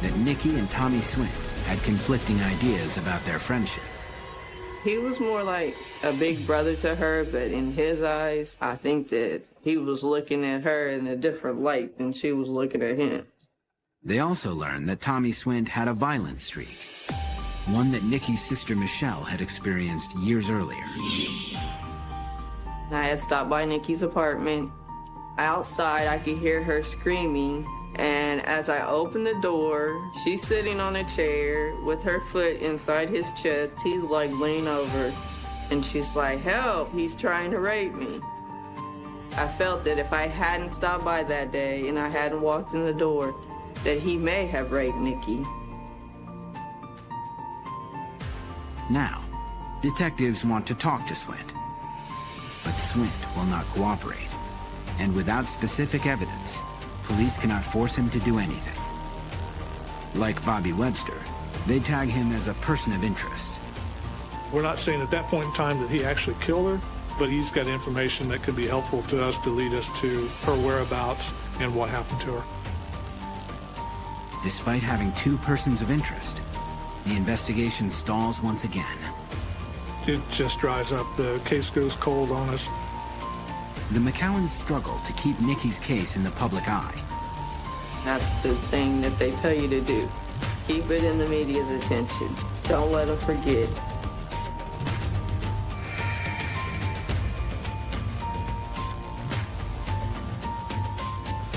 that Niqui and Tommy Swint had conflicting ideas about their friendship. He was more like a big brother to her, but in his eyes, I think that he was looking at her in a different light than she was looking at him. They also learned that Tommy Swint had a violent streak, one that Niqui's sister Michelle had experienced years earlier. I had stopped by Niqui's apartment. Outside, I could hear her screaming, and as I opened the door, she's sitting on a chair with her foot inside his chest. He's like leaning over, and she's like, "Help, he's trying to rape me." I felt that if I hadn't stopped by that day and I hadn't walked in the door, that he may have raped Niqui. Now, detectives want to talk to Swint, but Swint will not cooperate. And without specific evidence, police cannot force him to do anything. Like Bobby Webster, they tag him as a person of interest. We're not saying at that point in time that he actually killed her, but he's got information that could be helpful to us to lead us to her whereabouts and what happened to her. Despite having two persons of interest, the investigation stalls once again. It just dries up. The case goes cold on us. The McCowans struggle to keep Niqui's case in the public eye. That's the thing that they tell you to do. Keep it in the media's attention. Don't let them forget.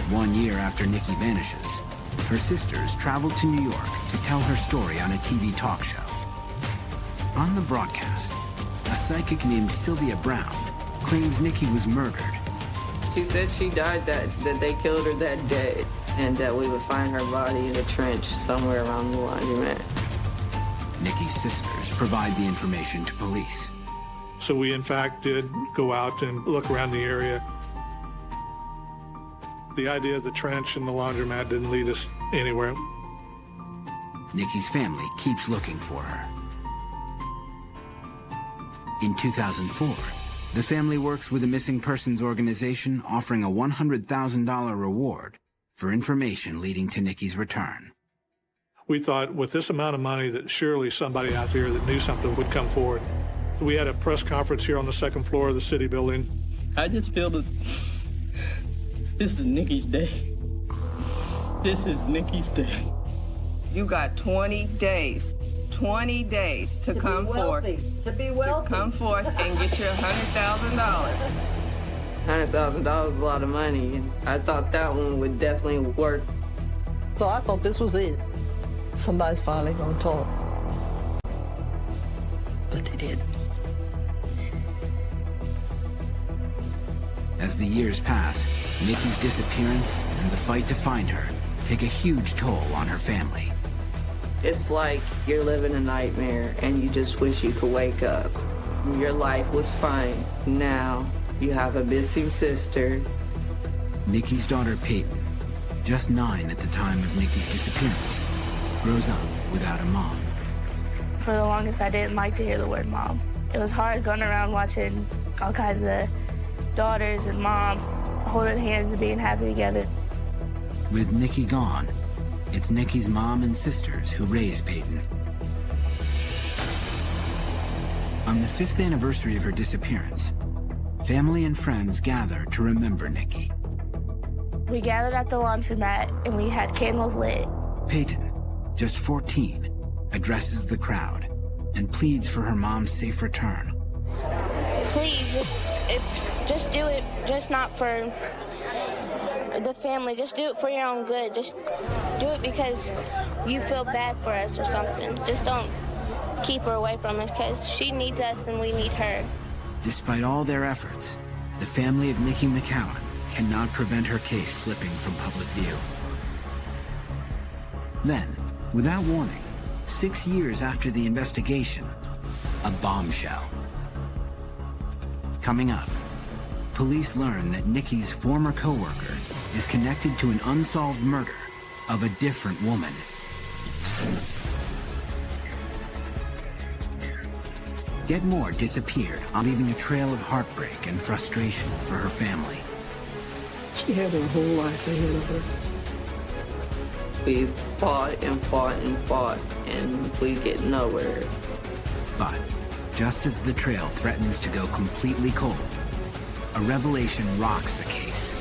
One year after Niqui vanishes, her sisters travel to New York to tell her story on a TV talk show. On the broadcast, a psychic named Sylvia Brown claims Niqui was murdered. She said she died, that they killed her that day, and that we would find her body in a trench somewhere around the laundromat. Niqui's sisters provide the information to police. So we, in fact, did go out and look around the area. The idea of the trench and the laundromat didn't lead us anywhere. Niqui's family keeps looking for her. In 2004, the family works with a missing persons organization offering a $100,000 reward for information leading to Niqui's return. We thought with this amount of money that surely somebody out there that knew something would come forward. We had a press conference here on the second floor of the city building. I just feel that this is Niqui's day. This is Niqui's day. You got 20 days. 20 days to come forth. To be wealthy. To come forth and get your $100,000. $100,000 is a lot of money, and I thought that one would definitely work. So I thought this was it. Somebody's finally gonna talk. But they did. As the years pass, Niqui's disappearance and the fight to find her take a huge toll on her family. It's like you're living a nightmare and you just wish you could wake up. Your life was fine. Now you have a missing sister. Niqui's daughter Peyton, just 9 at the time of Niqui's disappearance, grows up without a mom. For the longest, I didn't like to hear the word mom. It was hard going around watching all kinds of daughters and mom holding hands and being happy together. With Niqui gone, it's Niqui's mom and sisters who raise Peyton. On the 5th anniversary of her disappearance, family and friends gather to remember Niqui. We gathered at the laundromat and we had candles lit. Peyton, just 14, addresses the crowd and pleads for her mom's safe return. Please, just do it, just not for the family. Just do it for your own good. Just do it because you feel bad for us or something. Just don't keep her away from us because she needs us and we need her. Despite all their efforts, the family of Niqui McCown cannot prevent her case slipping from public view. Then, without warning, 6 years after the investigation, a bombshell. Coming up, police learn that Niqui's former co-worker is connected to an unsolved murder of a different woman. Yet more disappeared, leaving a trail of heartbreak and frustration for her family. She had her whole life ahead of her. We fought and fought and fought, and we get nowhere. But just as the trail threatens to go completely cold, a revelation rocks the case.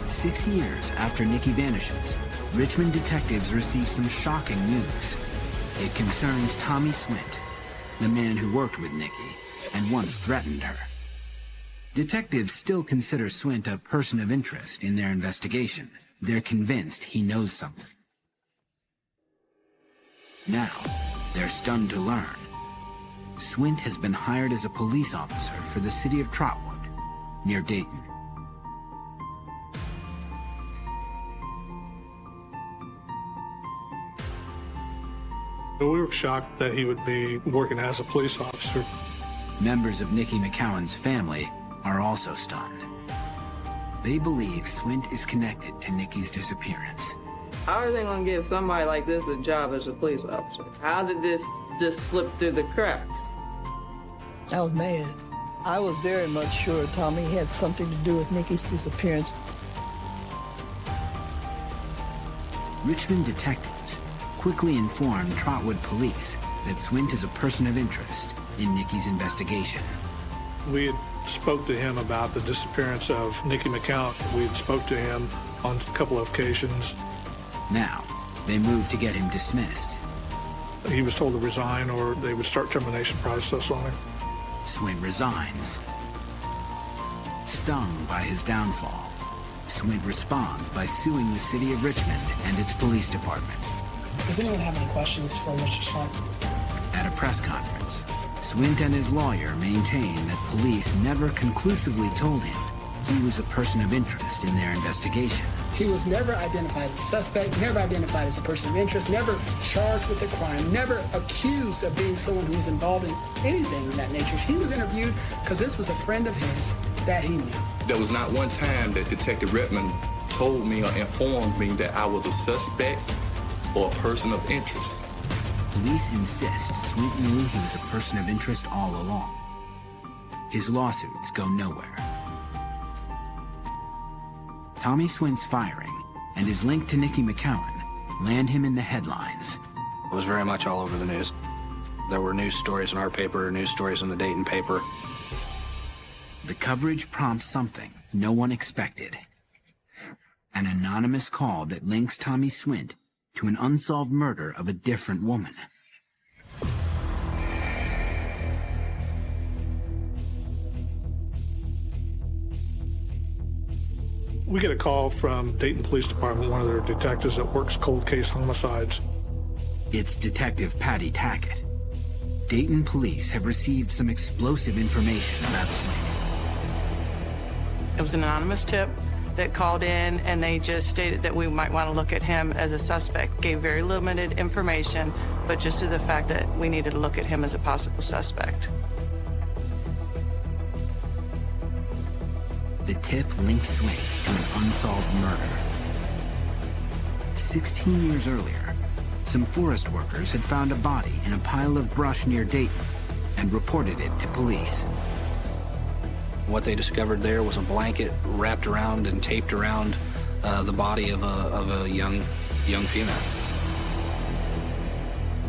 Six years after Niqui vanishes, Richmond detectives receive some shocking news. It concerns Tommy Swint, the man who worked with Niqui and once threatened her. Detectives still consider Swint a person of interest in their investigation. They're convinced he knows something. Now, they're stunned to learn Swint has been hired as a police officer for the city of Trotwood, near Dayton. We were shocked that he would be working as a police officer. Members of Niqui McCown's family are also stunned. They believe Swint is connected to Niqui's disappearance. How are they going to give somebody like this a job as a police officer? How did this just slip through the cracks? I was mad. I was very much sure Tommy had something to do with Niqui's disappearance. Richmond detectives quickly informed Trotwood police that Swint is a person of interest in Niqui's investigation. We had spoke to him about the disappearance of Niqui McCown. We had spoke to him on a couple of occasions. Now, they moved to get him dismissed. He was told to resign or they would start termination process on him. Swint resigns. Stung by his downfall, Swint responds by suing the city of Richmond and its police department. Does anyone have any questions for Mr. Swint? At a press conference, Swint and his lawyer maintain that police never conclusively told him he was a person of interest in their investigation. He was never identified as a suspect, never identified as a person of interest, never charged with a crime, never accused of being someone who was involved in anything of that nature. He was interviewed because this was a friend of his that he knew. There was not one time that Detective Redmond told me or informed me that I was a suspect or a person of interest. Police insist Swint knew he was a person of interest all along. His lawsuits go nowhere. Tommy Swint's firing and his link to Niqui McCown land him in the headlines. It was very much all over the news. There were news stories in our paper, news stories in the Dayton paper. The coverage prompts something no one expected. An anonymous call that links Tommy Swint to an unsolved murder of a different woman. We get a call from Dayton Police Department, one of their detectives that works cold case homicides. It's Detective Patty Tackett. Dayton police have received some explosive information about Swint. It was an anonymous tip that called in, and they just stated that we might want to look at him as a suspect. Gave very limited information, but just to the fact that we needed to look at him as a possible suspect. The tip linked Swint to an unsolved murder. 16 years earlier, some forest workers had found a body in a pile of brush near Dayton and reported it to police. What they discovered there was a blanket wrapped around and taped around the body of a young female.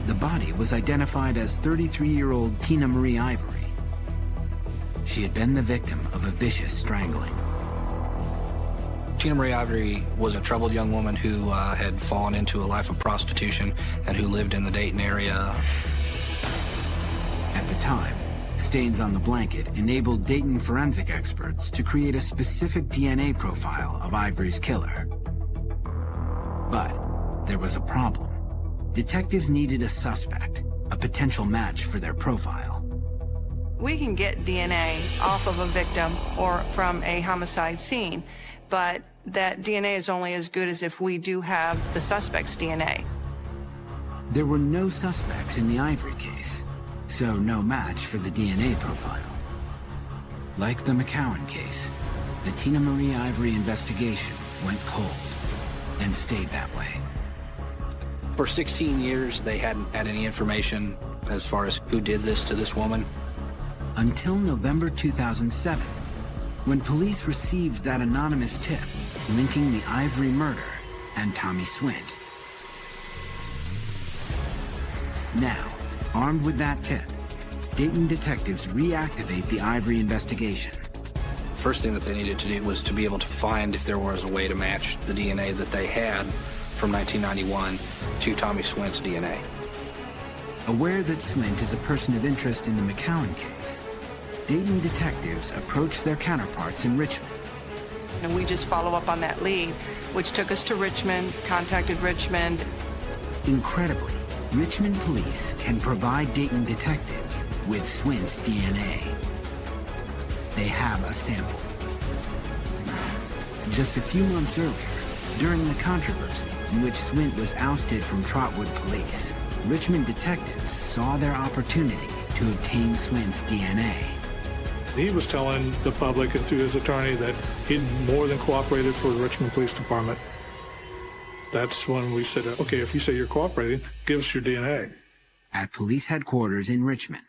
The body was identified as 33-year-old Tina Marie Ivory. She had been the victim of a vicious strangling. Tina Marie Ivory was a troubled young woman who had fallen into a life of prostitution and who lived in the Dayton area. At the time, stains on the blanket enabled Dayton forensic experts to create a specific DNA profile of Ivory's killer. But there was a problem. Detectives needed a suspect, a potential match for their profile. We can get DNA off of a victim or from a homicide scene, but that DNA is only as good as if we do have the suspect's DNA. There were no suspects in the Ivory case, so no match for the DNA profile. Like the McCown case, the Tina Marie Ivory investigation went cold and stayed that way. For 16 years, they hadn't had any information as far as who did this to this woman. Until November 2007, when police received that anonymous tip linking the Ivory murder and Tommy Swint. Now, armed with that tip, Dayton detectives reactivate the Ivory investigation. First thing that they needed to do was to be able to find if there was a way to match the DNA that they had from 1991 to Tommy Swint's DNA. Aware that Swint is a person of interest in the McCown case, Dayton detectives approached their counterparts in Richmond. And we just follow up on that lead, which took us to Richmond, contacted Richmond. Incredibly, Richmond police can provide Dayton detectives with Swint's DNA. They have a sample. Just a few months earlier, during the controversy in which Swint was ousted from Trotwood Police, Richmond detectives saw their opportunity to obtain Swint's DNA. He was telling the public and through his attorney that he'd more than cooperated for the Richmond Police Department. That's when we said, okay, if you say you're cooperating, give us your DNA. At police headquarters in Richmond,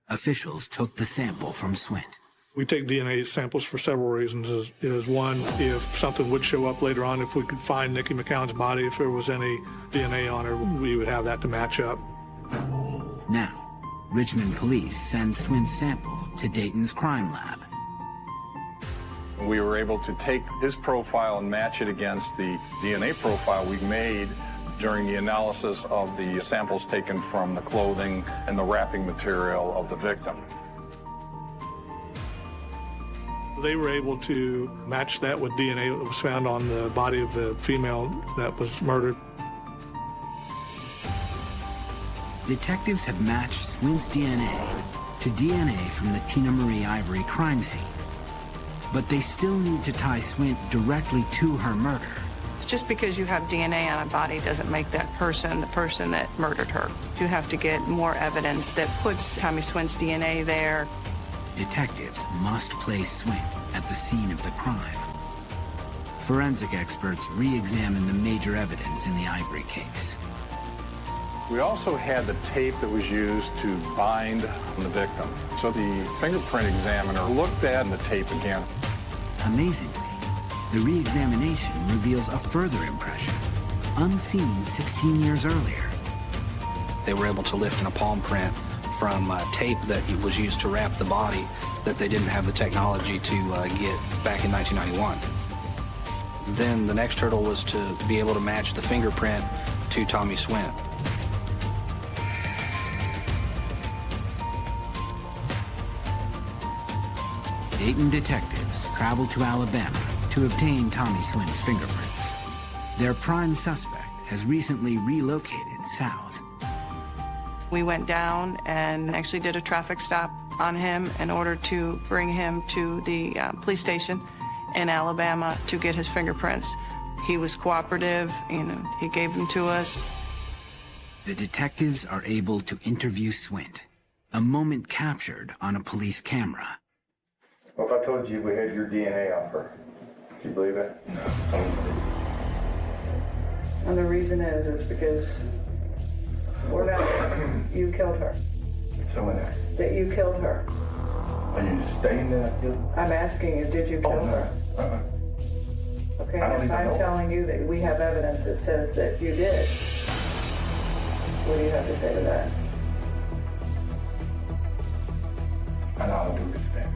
officials took the sample from Swint. We take DNA samples for several reasons. Is one, if something would show up later on, if we could find Niqui McCown's body, if there was any DNA on her, we would have that to match up. Now, Richmond police send Swint's sample to Dayton's crime lab. We were able to take his profile and match it against the DNA profile we made during the analysis of the samples taken from the clothing and the wrapping material of the victim. They were able to match that with DNA that was found on the body of the female that was murdered. Detectives have matched Swint's DNA to DNA from the Tina Marie Ivory crime scene. But they still need to tie Swint directly to her murder. Just because you have DNA on a body doesn't make that person the person that murdered her. You have to get more evidence that puts Tommy Swint's DNA there. Detectives must place Swint at the scene of the crime. Forensic experts re-examine the major evidence in the Ivory case. We also had the tape that was used to bind the victim. So the fingerprint examiner looked at the tape again. Amazingly, the re-examination reveals a further impression, unseen 16 years earlier. They were able to lift in a palm print from tape that was used to wrap the body that they didn't have the technology to get back in 1991. Then the next hurdle was to be able to match the fingerprint to Tommy Swint. Dayton detectives traveled to Alabama to obtain Tommy Swint's fingerprints. Their prime suspect has recently relocated south. We went down and actually did a traffic stop on him in order to bring him to the police station in Alabama to get his fingerprints. He was cooperative, he gave them to us. The detectives are able to interview Swint, a moment captured on a police camera. Well, if I told you we had your DNA off her, would you believe it? No. And the reason is because what about you killed her? So what? That you killed her. Are you stating that I killed her? I'm asking you, did you kill her? Okay, if I'm telling you that we have evidence that says that you did. What do you have to say to that? I know how to do this thing.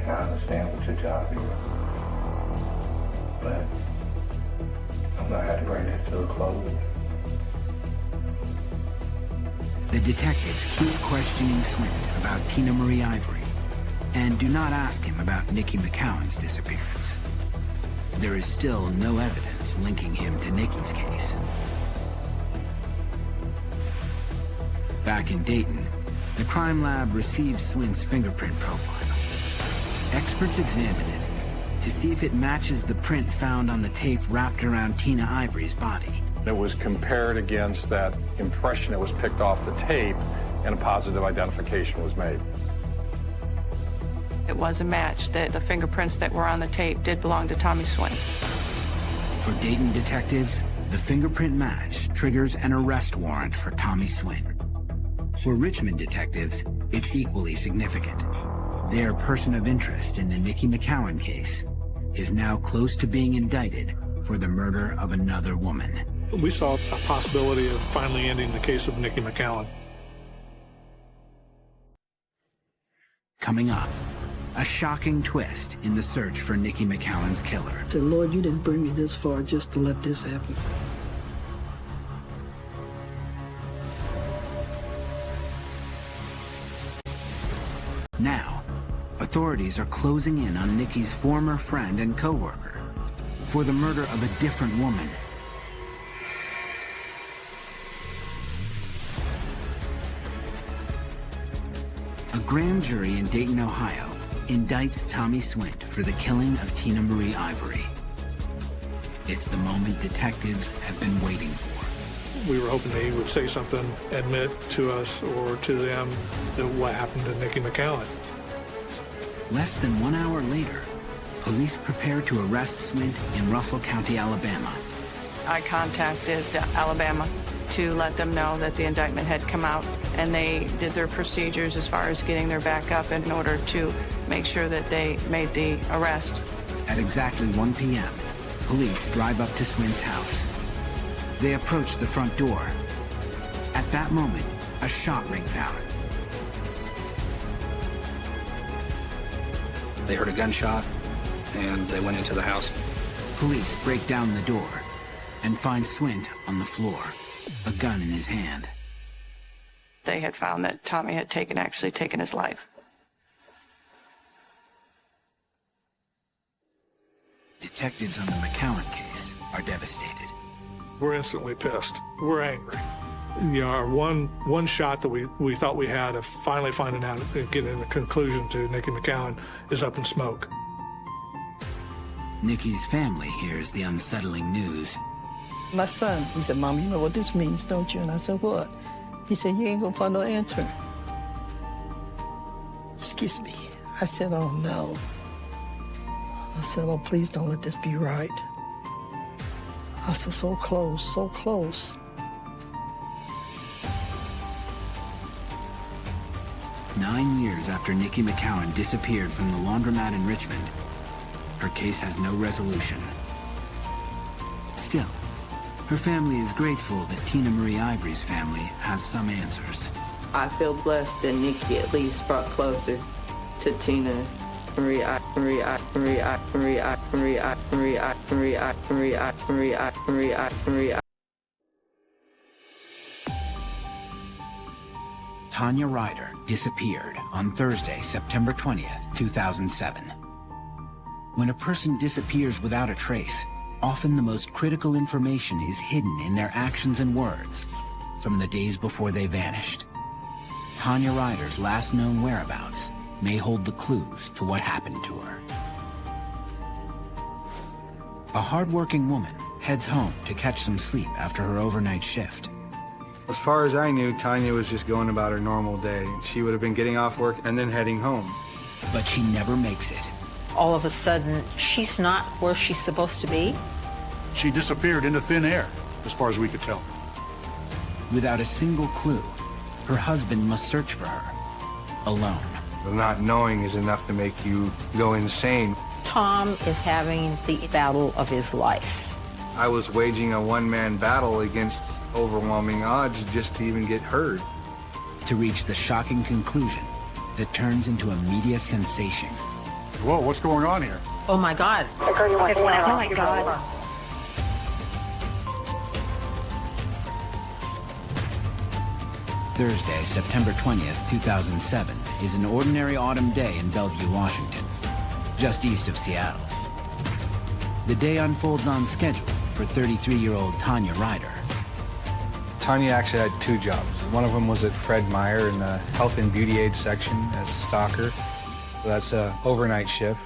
And I understand what your job is. But I'm gonna have to bring this to a close. The detectives keep questioning Swint about Tina Marie Ivory and do not ask him about Niqui McCown's disappearance. There is still no evidence linking him to Niqi's case. Back in Dayton, the crime lab receives Swint's fingerprint profile. Experts examine it to see if it matches the print found on the tape wrapped around Tina Ivory's body. It was compared against that impression that was picked off the tape, and a positive identification was made. It was a match that the fingerprints that were on the tape did belong to Tommy Swint. For Dayton detectives, the fingerprint match triggers an arrest warrant for Tommy Swint. For Richmond detectives, it's equally significant. Their person of interest in the Niqui McCown case is now close to being indicted for the murder of another woman. We saw a possibility of finally ending the case of Niqui McCown. Coming up, a shocking twist in the search for Niqui McCown's killer. I said, Lord, you didn't bring me this far just to let this happen. Now, authorities are closing in on Niqi's former friend and co-worker for the murder of a different woman. A grand jury in Dayton, Ohio, indicts Tommy Swint for the killing of Tina Marie Ivory. It's the moment detectives have been waiting for. We were hoping that he would say something, admit to us or to them that what happened to Niqui McCown. Less than 1 hour later, police prepare to arrest Swint in Russell County, Alabama. I contacted Alabama to let them know that the indictment had come out, and they did their procedures as far as getting their backup in order to make sure that they made the arrest. At exactly 1 p.m., police drive up to Swint's house. They approach the front door. At that moment, a shot rings out. They heard a gunshot, and they went into the house. Police break down the door and find Swint on the floor, a gun in his hand. They had found that Tommy had actually taken his life. Detectives on the McCown case are devastated. We're instantly pissed. We're angry. You know, our one shot that we thought we had of finally finding out and getting a conclusion to Niqui McCown is up in smoke. Niqi's family hears the unsettling news. My son, he said, Mom, you know what this means, don't you? And I said, what? He said, you ain't gonna find no answer. Excuse me. I said, oh no. I said, oh, please don't let this be right. I said, so close, so close. Nine years after Niqui McCown disappeared from the laundromat in Richmond, her case has no resolution. Still, her family is grateful that Tina Marie Ivory's family has some answers. I feel blessed that Niqui at least brought closer to Tina Marie Tanya Ryder disappeared on Thursday, September 20th, 2007. When a person disappears without a trace, often the most critical information is hidden in their actions and words from the days before they vanished. Tanya Ryder's last known whereabouts may hold the clues to what happened to her. A hardworking woman heads home to catch some sleep after her overnight shift. As far as I knew, Tanya was just going about her normal day. She would have been getting off work and then heading home. But she never makes it. All of a sudden, she's not where she's supposed to be. She disappeared into thin air, as far as we could tell. Without a single clue, her husband must search for her, alone. But not knowing is enough to make you go insane. Tom is having the battle of his life. I was waging a one-man battle against overwhelming odds just to even get heard. To reach the shocking conclusion that turns into a media sensation. Whoa, what's going on here? Oh my God. Oh my God. Thursday, September 20th, 2007, is an ordinary autumn day in Bellevue, Washington, just east of Seattle. The day unfolds on schedule for 33-year-old Tanya Ryder. Tanya actually had 2 jobs. One of them was at Fred Meyer in the health and beauty aid section as a stalker. So that's an overnight shift.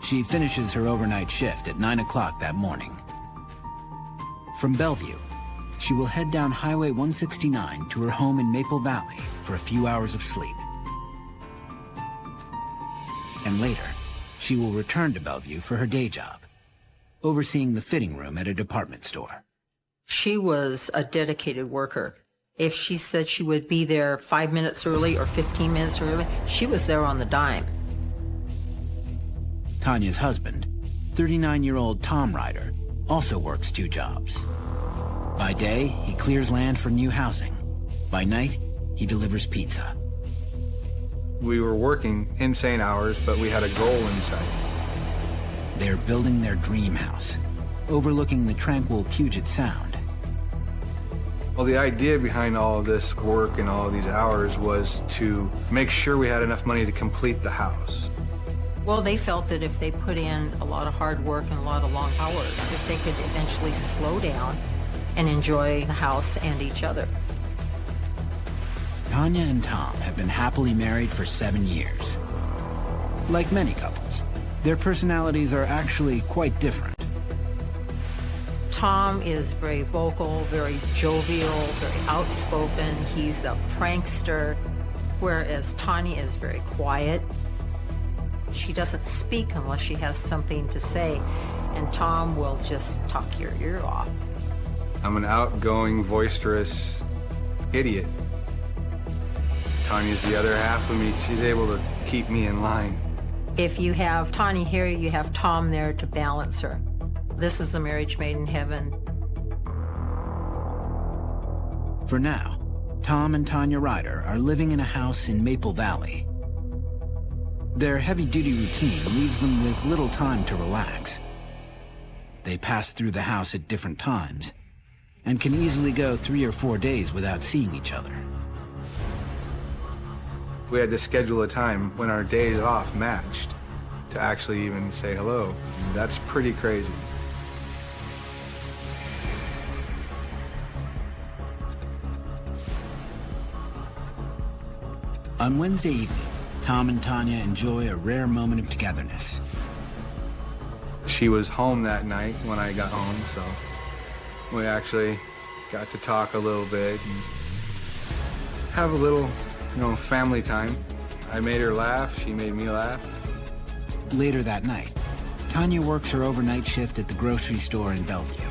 She finishes her overnight shift at 9 o'clock that morning. From Bellevue, she will head down Highway 169 to her home in Maple Valley for a few hours of sleep. And later, she will return to Bellevue for her day job, overseeing the fitting room at a department store. She was a dedicated worker. If she said she would be there 5 minutes early or 15 minutes early, she was there on the dime. Tanya's husband, 39-year-old Tom Ryder, also works 2 jobs. By day, he clears land for new housing. By night, he delivers pizza. We were working insane hours, but we had a goal in sight. They're building their dream house, overlooking the tranquil Puget Sound. Well, the idea behind all of this work and all of these hours was to make sure we had enough money to complete the house. Well, they felt that if they put in a lot of hard work and a lot of long hours, that they could eventually slow down and enjoy the house and each other. Tanya and Tom have been happily married for 7 years. Like many couples, their personalities are actually quite different. Tom is very vocal, very jovial, very outspoken. He's a prankster, whereas Tanya is very quiet. She doesn't speak unless she has something to say, and Tom will just talk your ear off. I'm an outgoing, boisterous idiot. Tanya's the other half of me. She's able to keep me in line. If you have Tanya here, you have Tom there to balance her. This is a marriage made in heaven. For now, Tom and Tanya Ryder are living in a house in Maple Valley. Their heavy-duty routine leaves them with little time to relax. They pass through the house at different times and can easily go 3 or 4 days without seeing each other. We had to schedule a time when our days off matched to actually even say hello. That's pretty crazy. On Wednesday evening, Tom and Tanya enjoy a rare moment of togetherness. She was home that night when I got home, so we actually got to talk a little bit and have a little, family time. I made her laugh, she made me laugh. Later that night, Tanya works her overnight shift at the grocery store in Bellevue.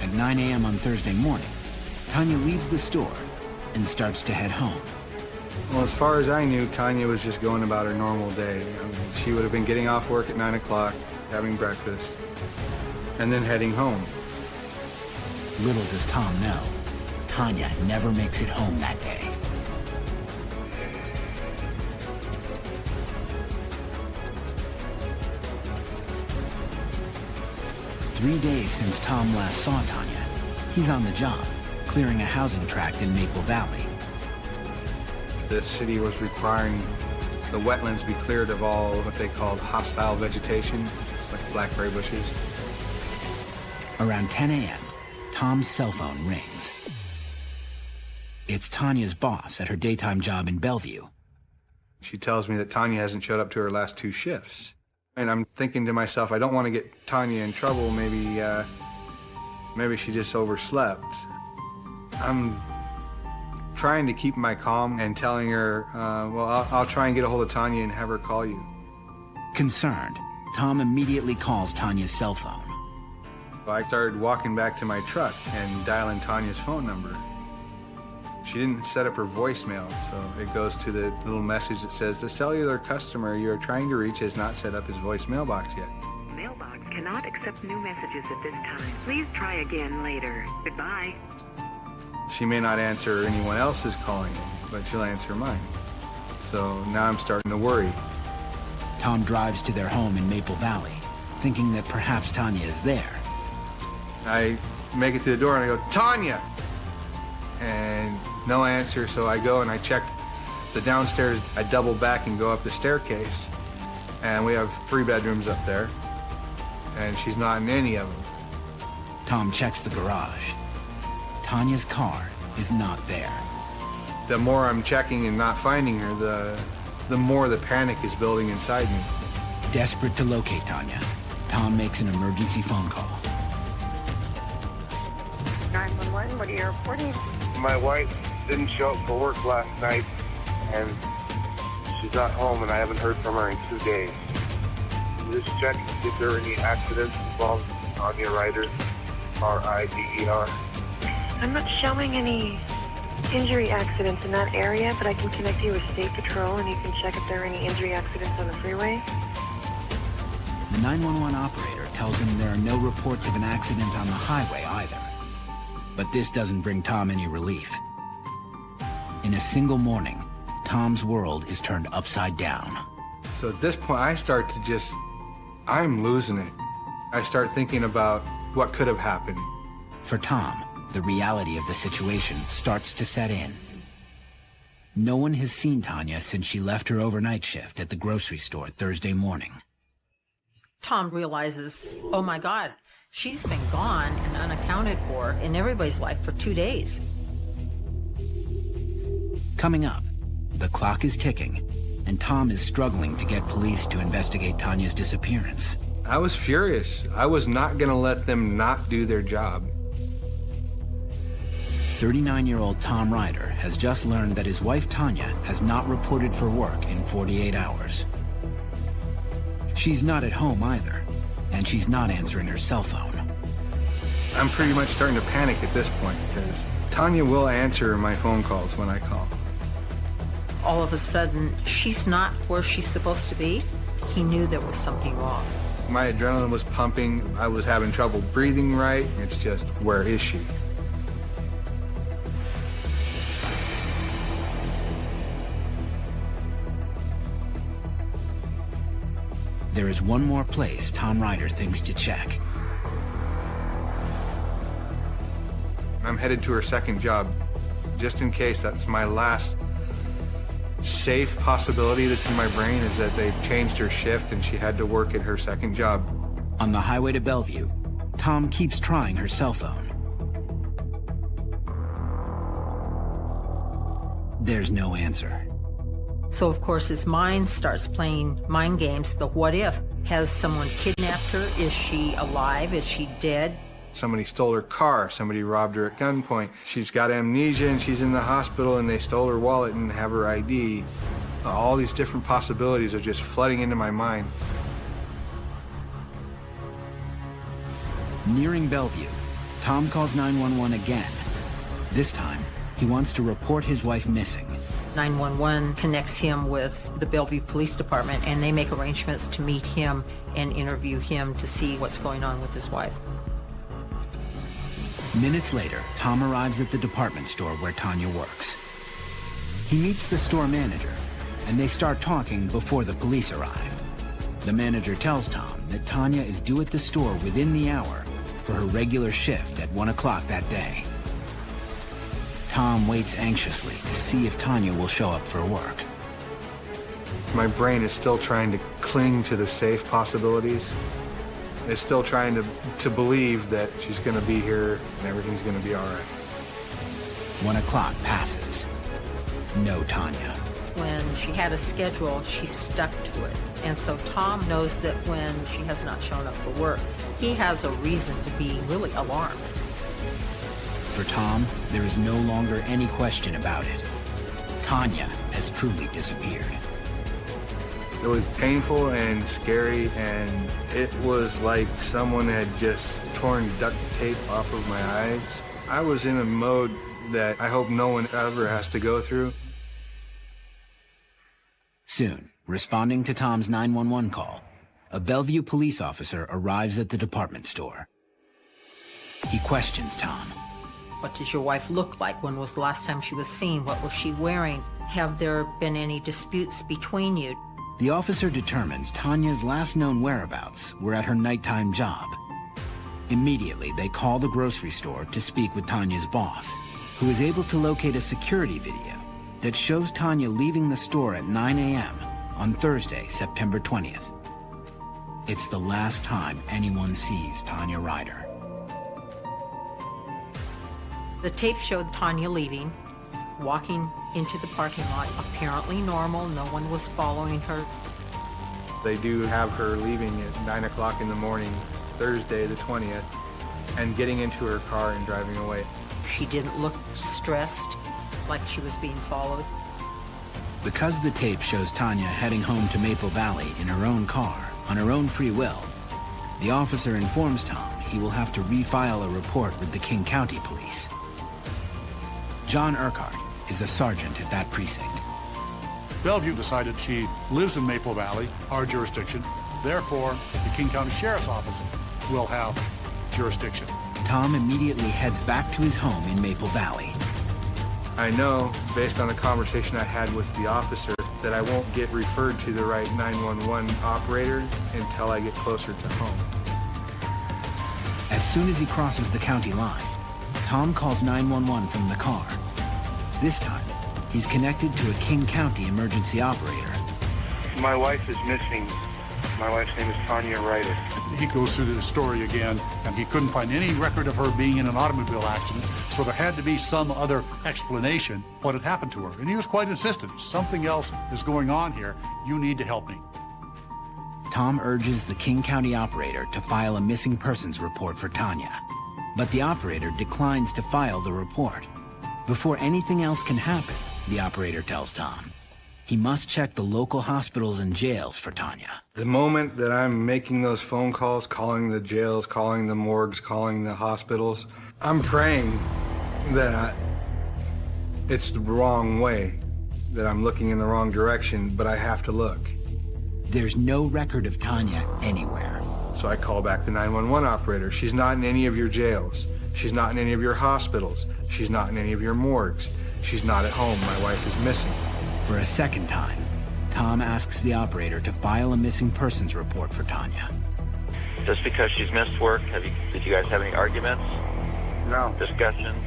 At 9 a.m. on Thursday morning, Tanya leaves the store and starts to head home. Well, as far as I knew, Tanya was just going about her normal day. She would have been getting off work at 9 o'clock, having breakfast, and then heading home. Little does Tom know, Tanya never makes it home that day. Three days since Tom last saw Tanya, he's on the job, clearing a housing tract in Maple Valley. The city was requiring the wetlands be cleared of all what they called hostile vegetation. It's like blackberry bushes. Around 10 a.m., Tom's cell phone rings. It's Tanya's boss at her daytime job in Bellevue. She tells me that Tanya hasn't showed up to her last 2 shifts. And I'm thinking to myself, I don't want to get Tanya in trouble. Maybe she just overslept. I'm trying to keep my calm and telling her, I'll try and get a hold of Tanya and have her call you. Concerned, Tom immediately calls Tanya's cell phone. I started walking back to my truck and dialing Tanya's phone number. She didn't set up her voicemail, so it goes to the little message that says, the cellular customer you are trying to reach has not set up his voicemail box yet. mailbox cannot accept new messages at this time. Please try again later. Goodbye. She may not answer anyone else's calling, but she'll answer mine. So now I'm starting to worry. Tom drives to their home in Maple Valley, thinking that perhaps Tanya is there. I make it to the door and I go, Tanya! And no answer, so I go and I check the downstairs. I double back and go up the staircase, and we have 3 bedrooms up there, and she's not in any of them. Tom checks the garage. Tanya's car is not there. The more I'm checking and not finding her, the more the panic is building inside me. Desperate to locate Tanya, Tom makes an emergency phone call. 911, what are you reporting? My wife didn't show up for work last night, and she's not home, and I haven't heard from her in 2 days. Just check and see if there are any accidents involved Tanya Ryder, R-I-D-E-R. I'm not showing any injury accidents in that area, but I can connect you with State Patrol, and you can check if there are any injury accidents on the freeway. The 911 operator tells him there are no reports of an accident on the highway either. But this doesn't bring Tom any relief. In a single morning, Tom's world is turned upside down. So at this point, I start to I'm losing it. I start thinking about what could have happened. For Tom, the reality of the situation starts to set in. No one has seen Tanya since she left her overnight shift at the grocery store Thursday morning. Tom realizes, oh my God, she's been gone and unaccounted for in everybody's life for 2 days. Coming up, the clock is ticking, and Tom is struggling to get police to investigate Tanya's disappearance. I was furious. I was not going to let them not do their job. 39-year-old Tom Ryder has just learned that his wife Tanya has not reported for work in 48 hours. She's not at home either, and she's not answering her cell phone. I'm pretty much starting to panic at this point because Tanya will answer my phone calls when I call. All of a sudden, she's not where she's supposed to be. He knew there was something wrong. My adrenaline was pumping. I was having trouble breathing right. It's just, where is she? There is one more place Tom Ryder thinks to check. I'm headed to her second job, just in case. That's my last safe possibility that's in my brain, is that they've changed her shift and she had to work at her second job. On the highway to Bellevue, Tom keeps trying her cell phone. There's no answer. So, of course, his mind starts playing mind games. The what if? Has someone kidnapped her? Is she alive? Is she dead? Somebody stole her car. Somebody robbed her at gunpoint. She's got amnesia and she's in the hospital and they stole her wallet and have her ID. All these different possibilities are just flooding into my mind. Nearing Bellevue, Tom calls 911 again. This time, he wants to report his wife missing. 911 connects him with the Bellevue Police Department, and they make arrangements to meet him and interview him to see what's going on with his wife. Minutes later, Tom arrives at the department store where Tanya works. He meets the store manager, and they start talking before the police arrive. The manager tells Tom that Tanya is due at the store within the hour for her regular shift at 1 o'clock that day. Tom waits anxiously to see if Tanya will show up for work. My brain is still trying to cling to the safe possibilities. It's still trying to believe that she's going to be here and everything's going to be all right. 1 o'clock passes. No Tanya. When she had a schedule, she stuck to it. And so Tom knows that when she has not shown up for work, he has a reason to be really alarmed. For Tom, there is no longer any question about it. Tanya has truly disappeared. It was painful and scary, and it was like someone had just torn duct tape off of my eyes. I was in a mode that I hope no one ever has to go through. Soon, responding to Tom's 911 call, a Bellevue police officer arrives at the department store. He questions Tom. What does your wife look like? When was the last time she was seen? What was she wearing? Have there been any disputes between you? The officer determines Tanya's last known whereabouts were at her nighttime job. Immediately, they call the grocery store to speak with Tanya's boss, who is able to locate a security video that shows Tanya leaving the store at 9 a.m. on Thursday, September 20th. It's the last time anyone sees Tanya Ryder. The tape showed Tanya leaving, walking into the parking lot, apparently normal. No one was following her. They do have her leaving at 9 o'clock in the morning, Thursday the 20th, and getting into her car and driving away. She didn't look stressed, like she was being followed. Because the tape shows Tanya heading home to Maple Valley in her own car, on her own free will, the officer informs Tom he will have to refile a report with the King County Police. John Urquhart is a sergeant at that precinct. Bellevue decided she lives in Maple Valley, our jurisdiction. Therefore, the King County Sheriff's Office will have jurisdiction. Tom immediately heads back to his home in Maple Valley. I know, based on the conversation I had with the officer, that I won't get referred to the right 911 operator until I get closer to home. As soon as he crosses the county line, Tom calls 911 from the car. This time, he's connected to a King County emergency operator. My wife is missing. My wife's name is Tanya Ryder. He goes through the story again, and he couldn't find any record of her being in an automobile accident, so there had to be some other explanation what had happened to her. And he was quite insistent. Something else is going on here. You need to help me. Tom urges the King County operator to file a missing persons report for Tanya, but the operator declines to file the report. Before anything else can happen, the operator tells Tom, he must check the local hospitals and jails for Tanya. The moment that I'm making those phone calls, calling the jails, calling the morgues, calling the hospitals, I'm praying that it's the wrong way, that I'm looking in the wrong direction, but I have to look. There's no record of Tanya anywhere. So I call back the 911 operator. She's not in any of your jails. She's not in any of your hospitals. She's not in any of your morgues. She's not at home. My wife is missing. For a second time, Tom asks the operator to file a missing persons report for Tanya. Just because she's missed work, did you guys have any arguments? No. Discussions?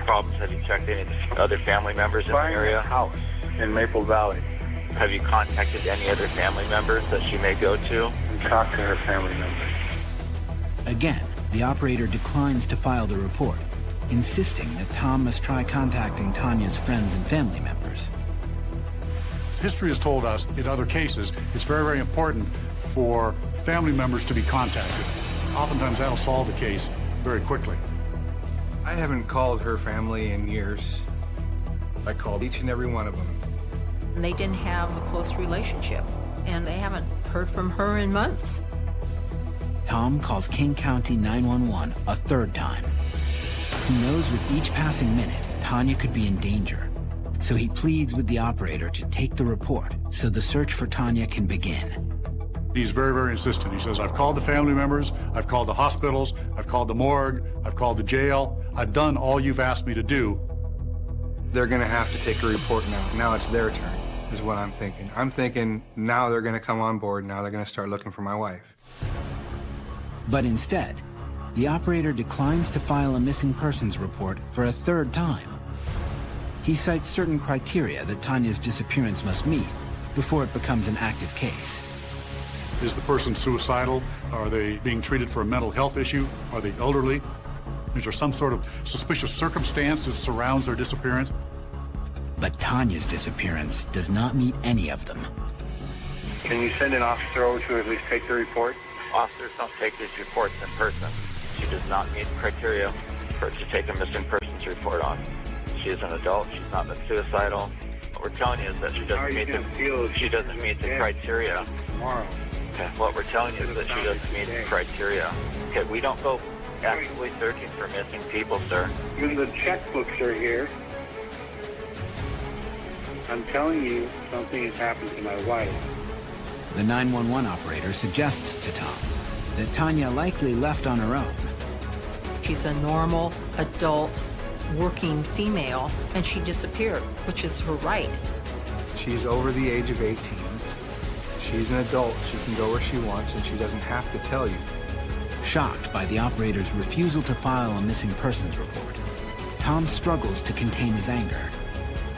Problems? Have you checked any other family members in the area? House in Maple Valley. Have you contacted any other family members that she may go to? And talk to her family members. Again, the operator declines to file the report, insisting that Tom must try contacting Tanya's friends and family members. History has told us in other cases it's very, very important for family members to be contacted. Oftentimes that'll solve the case very quickly. I haven't called her family in years. I called each and every one of them. And they didn't have a close relationship, and they haven't heard from her in months. Tom calls King County 911 a third time. He knows with each passing minute, Tanya could be in danger. So he pleads with the operator to take the report so the search for Tanya can begin. He's very, very insistent. He says, I've called the family members, I've called the hospitals, I've called the morgue, I've called the jail. I've done all you've asked me to do. They're going to have to take a report now. Now it's their turn, is what I'm thinking. I'm thinking now they're going to come on board. Now they're going to start looking for my wife. But instead, the operator declines to file a missing persons report for a third time. He cites certain criteria that Tanya's disappearance must meet before it becomes an active case. Is the person suicidal? Are they being treated for a mental health issue? Are they elderly? Is there some sort of suspicious circumstance that surrounds their disappearance? But Tanya's disappearance does not meet any of them. Can you send an officer over to at least take the report? Officers don't take these reports in person. She does not meet criteria for to take a missing persons report on. She is an adult. She's not been suicidal. What we're telling you is that she doesn't meet the criteria. Tomorrow. Okay. What we're telling you is that she doesn't meet the criteria. Okay, we don't go actively searching for missing people, sir. Even the checkbooks are here. I'm telling you, something has happened to my wife. The 911 operator suggests to Tom that Tanya likely left on her own. She's a normal, adult, working female, and she disappeared, which is her right. She's over the age of 18. She's an adult. She can go where she wants, and she doesn't have to tell you. Shocked by the operator's refusal to file a missing persons report, Tom struggles to contain his anger.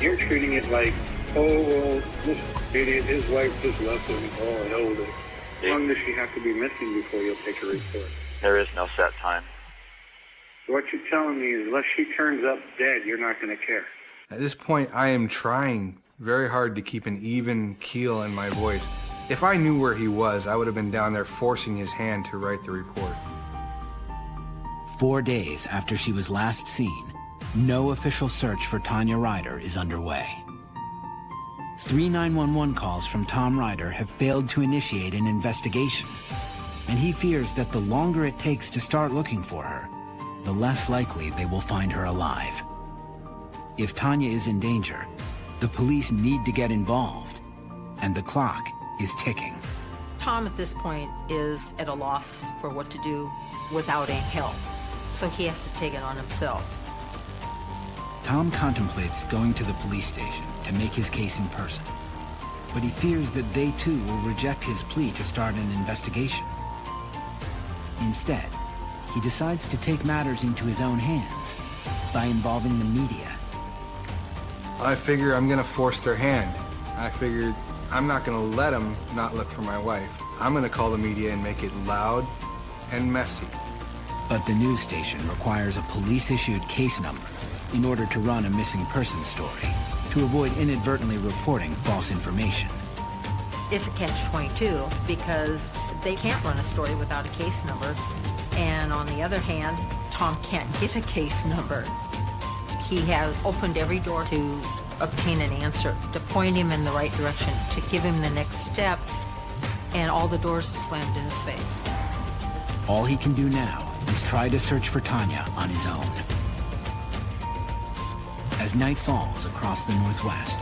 You're treating it like, oh, well, this idiot, his wife just left him. Oh, hell with it. How long does she have to be missing before you'll take a report? There is no set time. What you're telling me is unless she turns up dead, you're not going to care. At this point, I am trying very hard to keep an even keel in my voice. If I knew where he was, I would have been down there forcing his hand to write the report. 4 days after she was last seen, no official search for Tanya Ryder is underway. 3 911 calls from Tom Ryder have failed to initiate an investigation, and he fears that the longer it takes to start looking for her, the less likely they will find her alive. If Tanya is in danger, the police need to get involved, and the clock is ticking. Tom at this point is at a loss for what to do without any help, so he has to take it on himself. Tom contemplates going to the police station to make his case in person, but he fears that they too will reject his plea to start an investigation. Instead, he decides to take matters into his own hands by involving the media. I figure I'm going to force their hand. I figured I'm not going to let them not look for my wife. I'm going to call the media and make it loud and messy. But the news station requires a police-issued case number in order to run a missing person story, to avoid inadvertently reporting false information. It's a catch-22 because they can't run a story without a case number. And on the other hand, Tom can't get a case number. He has opened every door to obtain an answer, to point him in the right direction, to give him the next step, and all the doors are slammed in his face. All he can do now is try to search for Tanya on his own. As night falls across the Northwest,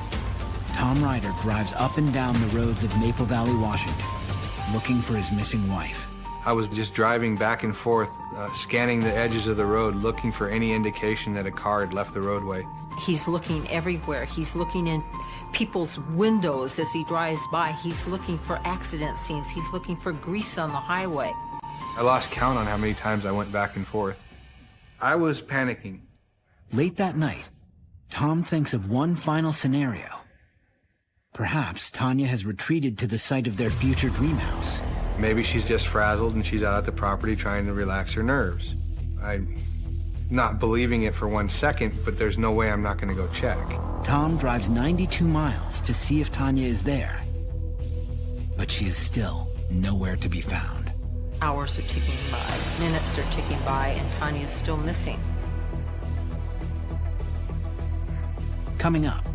Tom Ryder drives up and down the roads of Maple Valley, Washington, looking for his missing wife. I was just driving back and forth, scanning the edges of the road, looking for any indication that a car had left the roadway. He's looking everywhere. He's looking in people's windows as he drives by. He's looking for accident scenes. He's looking for grease on the highway. I lost count on how many times I went back and forth. I was panicking. Late that night, Tom thinks of one final scenario. Perhaps Tanya has retreated to the site of their future dream house. Maybe she's just frazzled and she's out at the property trying to relax her nerves. I'm not believing it for 1 second, but there's no way I'm not going to go check. Tom drives 92 miles to see if Tanya is there, but she is still nowhere to be found. Hours are ticking by, minutes are ticking by, and Tanya is still missing. Coming up,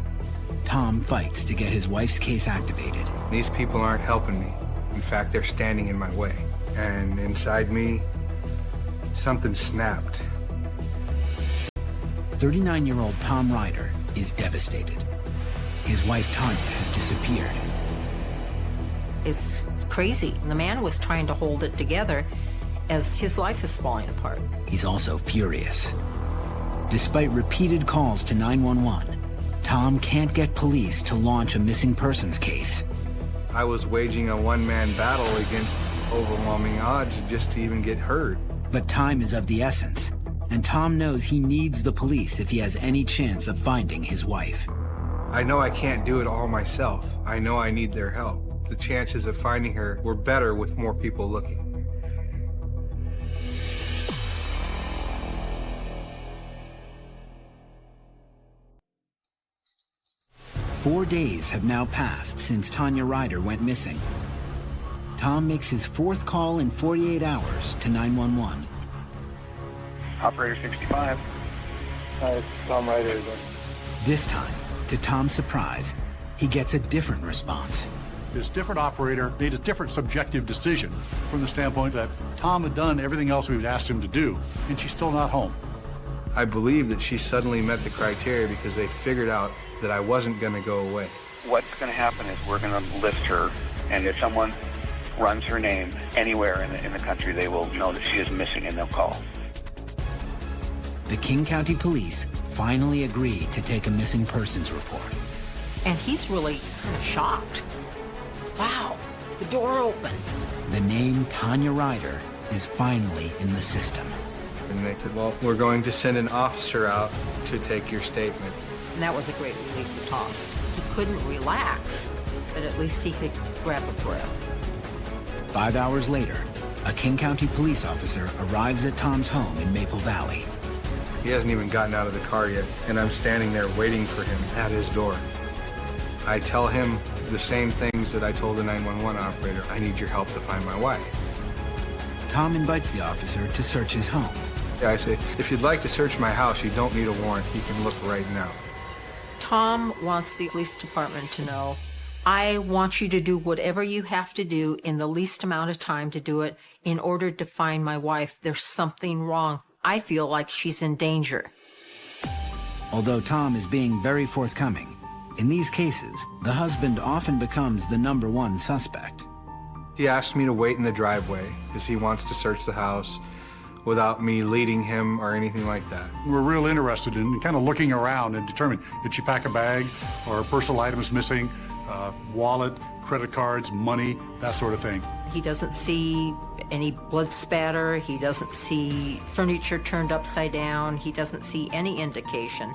Tom fights to get his wife's case activated. These people aren't helping me. In fact, they're standing in my way. And inside me, something snapped. 39-year-old Tom Ryder is devastated. His wife, Tanya, has disappeared. It's crazy. The man was trying to hold it together as his life is falling apart. He's also furious. Despite repeated calls to 911, Tom can't get police to launch a missing persons case. I was waging a one-man battle against overwhelming odds just to even get heard. But time is of the essence, and Tom knows he needs the police if he has any chance of finding his wife. I know I can't do it all myself. I know I need their help. The chances of finding her were better with more people looking. Four days have now passed since Tanya Ryder went missing. Tom makes his fourth call in 48 hours to 911. Operator 65. Hi, it's Tom Ryder again. This time, to Tom's surprise, he gets a different response. This different operator made a different subjective decision from the standpoint that Tom had done everything else we've asked him to do, and she's still not home. I believe that she suddenly met the criteria because they figured out that I wasn't going to go away. What's going to happen is we're going to lift her And if someone runs her name anywhere in the country, they will know that she is missing and they'll call. The King County Police finally agreed to take a missing persons report. And he's really kind of shocked. Wow, the door opened. The name Tanya Ryder is finally in the system. And they said, well, we're going to send an officer out to take your statement. And that was a great relief for Tom. He couldn't relax, but at least he could grab a breath. 5 hours later, a King County police officer arrives at Tom's home in Maple Valley. He hasn't even gotten out of the car yet, and I'm standing there waiting for him at his door. I tell him the same things that I told the 911 operator. I need your help to find my wife. Tom invites the officer to search his home. I say, if you'd like to search my house, you don't need a warrant. You can look right now. Tom wants the police department to know, I want you to do whatever you have to do in the least amount of time to do it in order to find my wife. There's something wrong. I feel like she's in danger. Although Tom is being very forthcoming, in these cases, the husband often becomes the #1 suspect. He asked me to wait in the driveway because he wants to search the house without me leading him or anything like that. We're real interested in kind of looking around and determining, did she pack a bag or personal items missing, wallet, credit cards, money, that sort of thing. He doesn't see any blood spatter. He doesn't see furniture turned upside down. He doesn't see any indication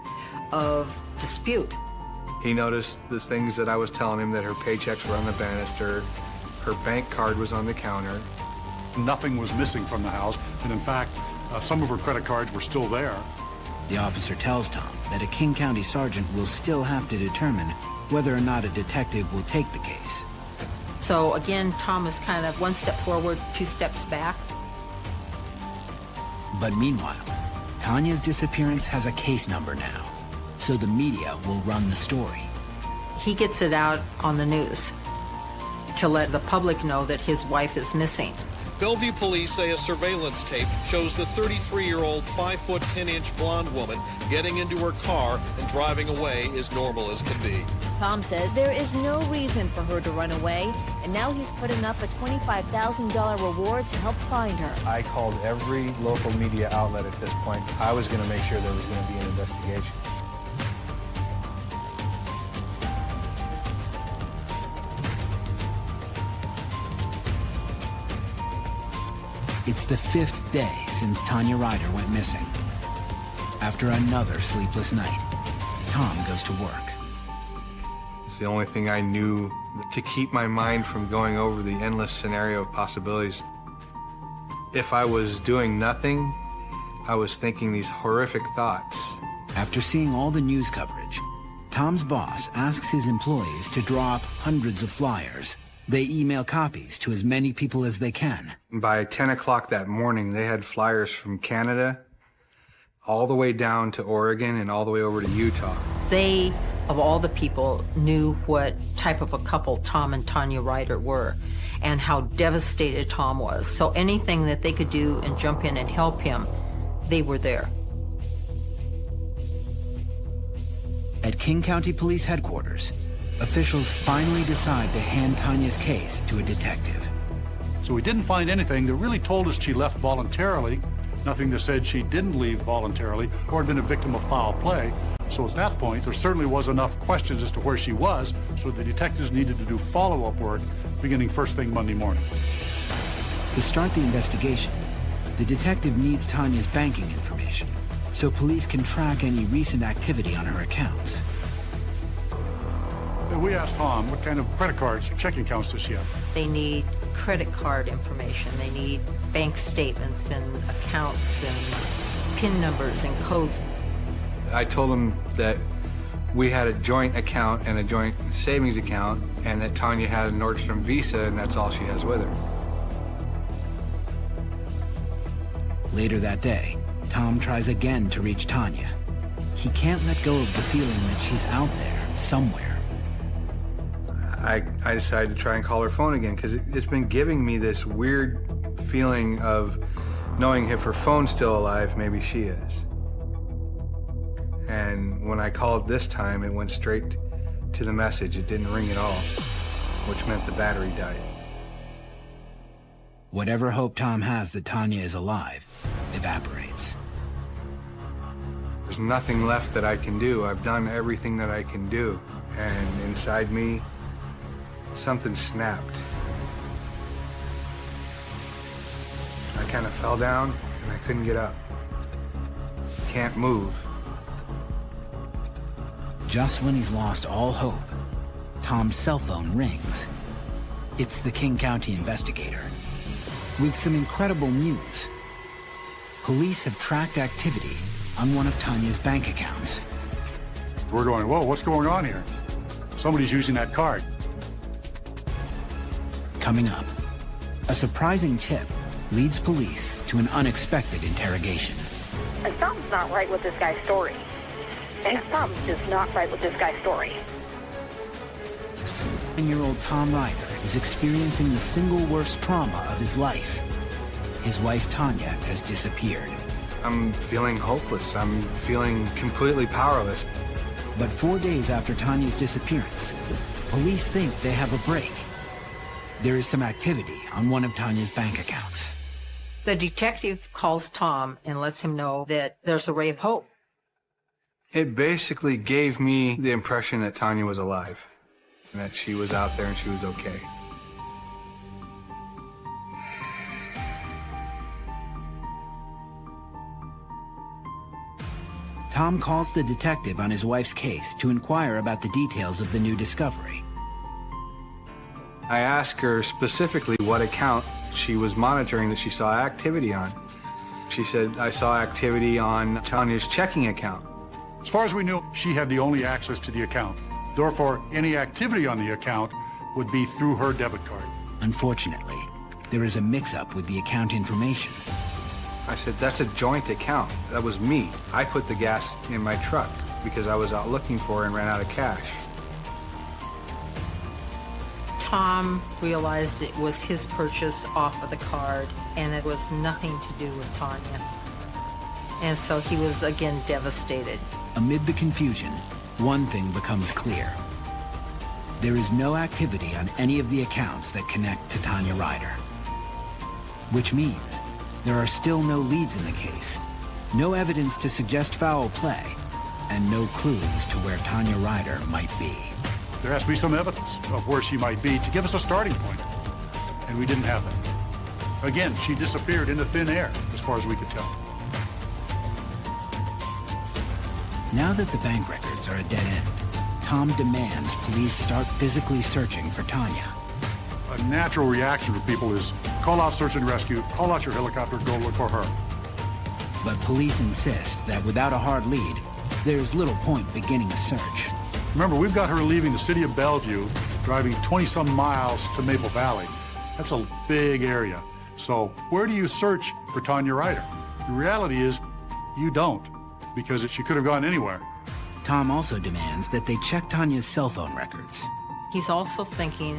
of dispute. He noticed the things that I was telling him, that her paychecks were on the banister, her bank card was on the counter. Nothing was missing from the house, and in fact, some of her credit cards were still there. The officer tells Tom that a King County sergeant will still have to determine whether or not a detective will take the case. So again, Tom is kind of 1 step forward, 2 steps back. But meanwhile, Tanya's disappearance has a case number now, so the media will run the story. He gets it out on the news to let the public know that his wife is missing. Bellevue police say a surveillance tape shows the 33-year-old 5'10" blonde woman getting into her car and driving away as normal as can be. Tom says there is no reason for her to run away, and now he's putting up a $25,000 reward to help find her. I called every local media outlet at this point. I was going to make sure there was going to be an investigation. It's the 5th day since Tanya Ryder went missing. After another sleepless night, Tom goes to work. It's the only thing I knew to keep my mind from going over the endless scenario of possibilities. If I was doing nothing, I was thinking these horrific thoughts. After seeing all the news coverage, Tom's boss asks his employees to draw up hundreds of flyers. They email copies to as many people as they can. By 10 o'clock that morning, they had flyers from Canada all the way down to Oregon and all the way over to Utah. They, of all the people, knew what type of a couple Tom and Tanya Ryder were and how devastated Tom was. So anything that they could do and jump in and help him, they were there. At King County Police Headquarters, officials finally decide to hand Tanya's case to a detective. So we didn't find anything that really told us she left voluntarily, nothing that said she didn't leave voluntarily or had been a victim of foul play. So at that point, there certainly was enough questions as to where she was, so the detectives needed to do follow-up work beginning first thing Monday morning. To start the investigation, the detective needs Tanya's banking information, so police can track any recent activity on her accounts. We asked Tom what kind of credit cards, checking accounts does she have? They need credit card information. They need bank statements and accounts and PIN numbers and codes. I told him that we had a joint account and a joint savings account, and that Tanya had a Nordstrom Visa, and that's all she has with her. Later that day, Tom tries again to reach Tanya. He can't let go of the feeling that she's out there, somewhere. I decided to try and call her phone again because it's been giving me this weird feeling of knowing if her phone's still alive, maybe she is. And when I called this time, it went straight to the message. It didn't ring at all. which meant the battery died. Whatever hope Tom has that Tanya is alive evaporates. There's nothing left that I can do. I've done everything that I can do. And inside me, something snapped. I kind of fell down and I couldn't get up. Can't move. Just when he's lost all hope, Tom's cell phone rings. It's the King County investigator. With some incredible news. Police have tracked activity on one of Tanya's bank accounts. We're going, whoa, what's going on here? Somebody's using that card. Coming up, a surprising tip leads police to an unexpected interrogation. Something's not right with this guy's story. And something's just not right with this guy's story. 9-year-old Tom Ryder is experiencing the single worst trauma of his life. His wife Tanya has disappeared. I'm feeling hopeless. I'm feeling completely powerless. But 4 days after Tanya's disappearance, police think they have a break. There is some activity on one of Tanya's bank accounts. The detective calls Tom and lets him know that there's a ray of hope. It basically gave me the impression that Tanya was alive, and that she was out there and she was okay. Tom calls the detective on his wife's case to inquire about the details of the new discovery. I asked her specifically what account she was monitoring that she saw activity on. She said, I saw activity on Tanya's checking account. As far as we knew, she had the only access to the account. Therefore, any activity on the account would be through her debit card. Unfortunately, there is a mix-up with the account information. I said, that's a joint account. That was me. I put the gas in my truck because I was out looking for her and ran out of cash. Tom realized it was his purchase off of the card, and it was nothing to do with Tanya. And so he was again devastated. Amid the confusion, one thing becomes clear. There is no activity on any of the accounts that connect to Tanya Ryder. Which means there are still no leads in the case, no evidence to suggest foul play, and no clues to where Tanya Ryder might be. There has to be some evidence of where she might be to give us a starting point. And we didn't have that. Again, she disappeared into thin air, as far as we could tell. Now that the bank records are a dead end, Tom demands police start physically searching for Tanya. A natural reaction for people is call out search and rescue, call out your helicopter, go look for her. But police insist that without a hard lead, there's little point beginning a search. Remember, we've got her leaving the city of Bellevue, driving 20-some miles to Maple Valley. That's a big area. So where do you search for Tanya Ryder? The reality is, you don't, because she could have gone anywhere. Tom also demands that they check Tanya's cell phone records. He's also thinking,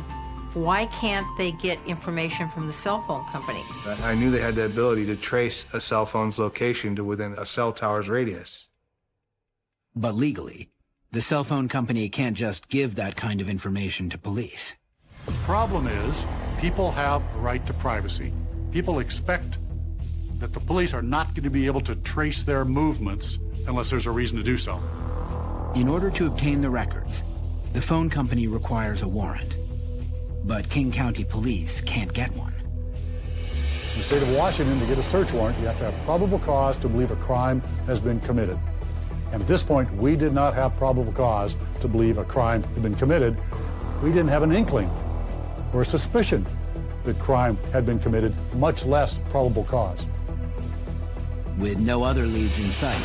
why can't they get information from the cell phone company? I knew they had the ability to trace a cell phone's location to within a cell tower's radius. But legally, the cell phone company can't just give that kind of information to police. The problem is, people have a right to privacy. People expect that the police are not going to be able to trace their movements unless there's a reason to do so. In order to obtain the records, the phone company requires a warrant. But King County Police can't get one. In the state of Washington, to get a search warrant, you have to have probable cause to believe a crime has been committed. And at this point, we did not have probable cause to believe a crime had been committed. We didn't have an inkling or a suspicion that crime had been committed, much less probable cause. With no other leads in sight,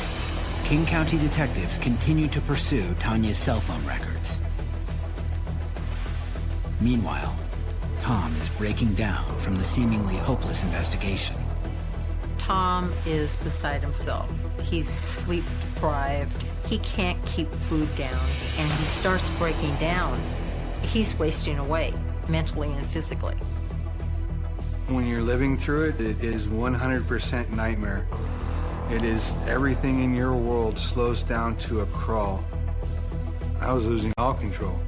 King County detectives continue to pursue Tanya's cell phone records. Meanwhile, Tom is breaking down from the seemingly hopeless investigation. Tom is beside himself. He's sleep deprived. He can't keep food down, and he starts breaking down. He's wasting away, mentally and physically. When you're living through it, it is 100% nightmare. It is everything in your world slows down to a crawl. I was losing all control.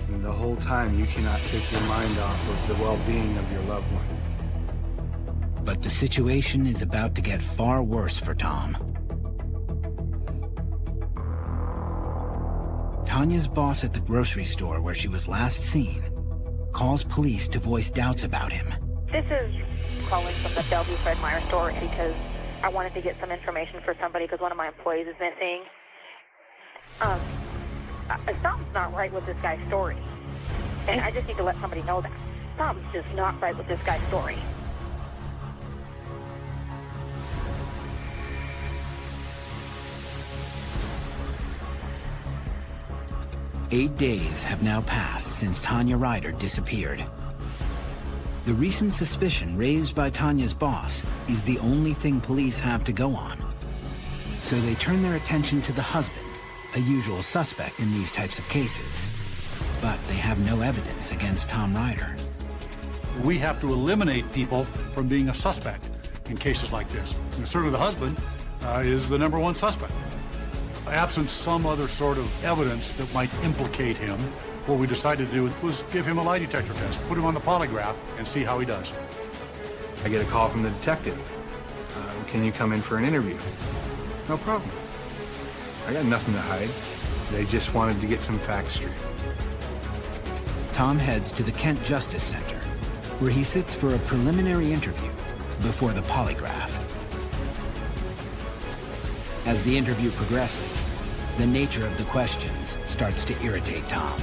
And the whole time, you cannot take your mind off of the well-being of your loved one. But the situation is about to get far worse for Tom. Tanya's boss at the grocery store where she was last seen calls police to voice doubts about him. This is calling from the Bellevue Fred Meyer store because I wanted to get some information for somebody because one of my employees is missing. Something's not right with this guy's story. And I just need to let somebody know that. Something's just not right with this guy's story. Eight days have now passed since Tanya Ryder disappeared. The recent suspicion raised by Tanya's boss is the only thing police have to go on. So they turn their attention to the husband, a usual suspect in these types of cases. But they have no evidence against Tom Ryder. We have to eliminate people from being a suspect in cases like this. And certainly the husband is the #1 suspect. Absent some other sort of evidence that might implicate him, what we decided to do was give him a lie detector test, put him on the polygraph, and see how he does. I get a call from the detective. Can you come in for an interview? No problem. I got nothing to hide. They just wanted to get some facts straight. Tom heads to the Kent Justice Center, where he sits for a preliminary interview before the polygraph. As the interview progresses, the nature of the questions starts to irritate Tom.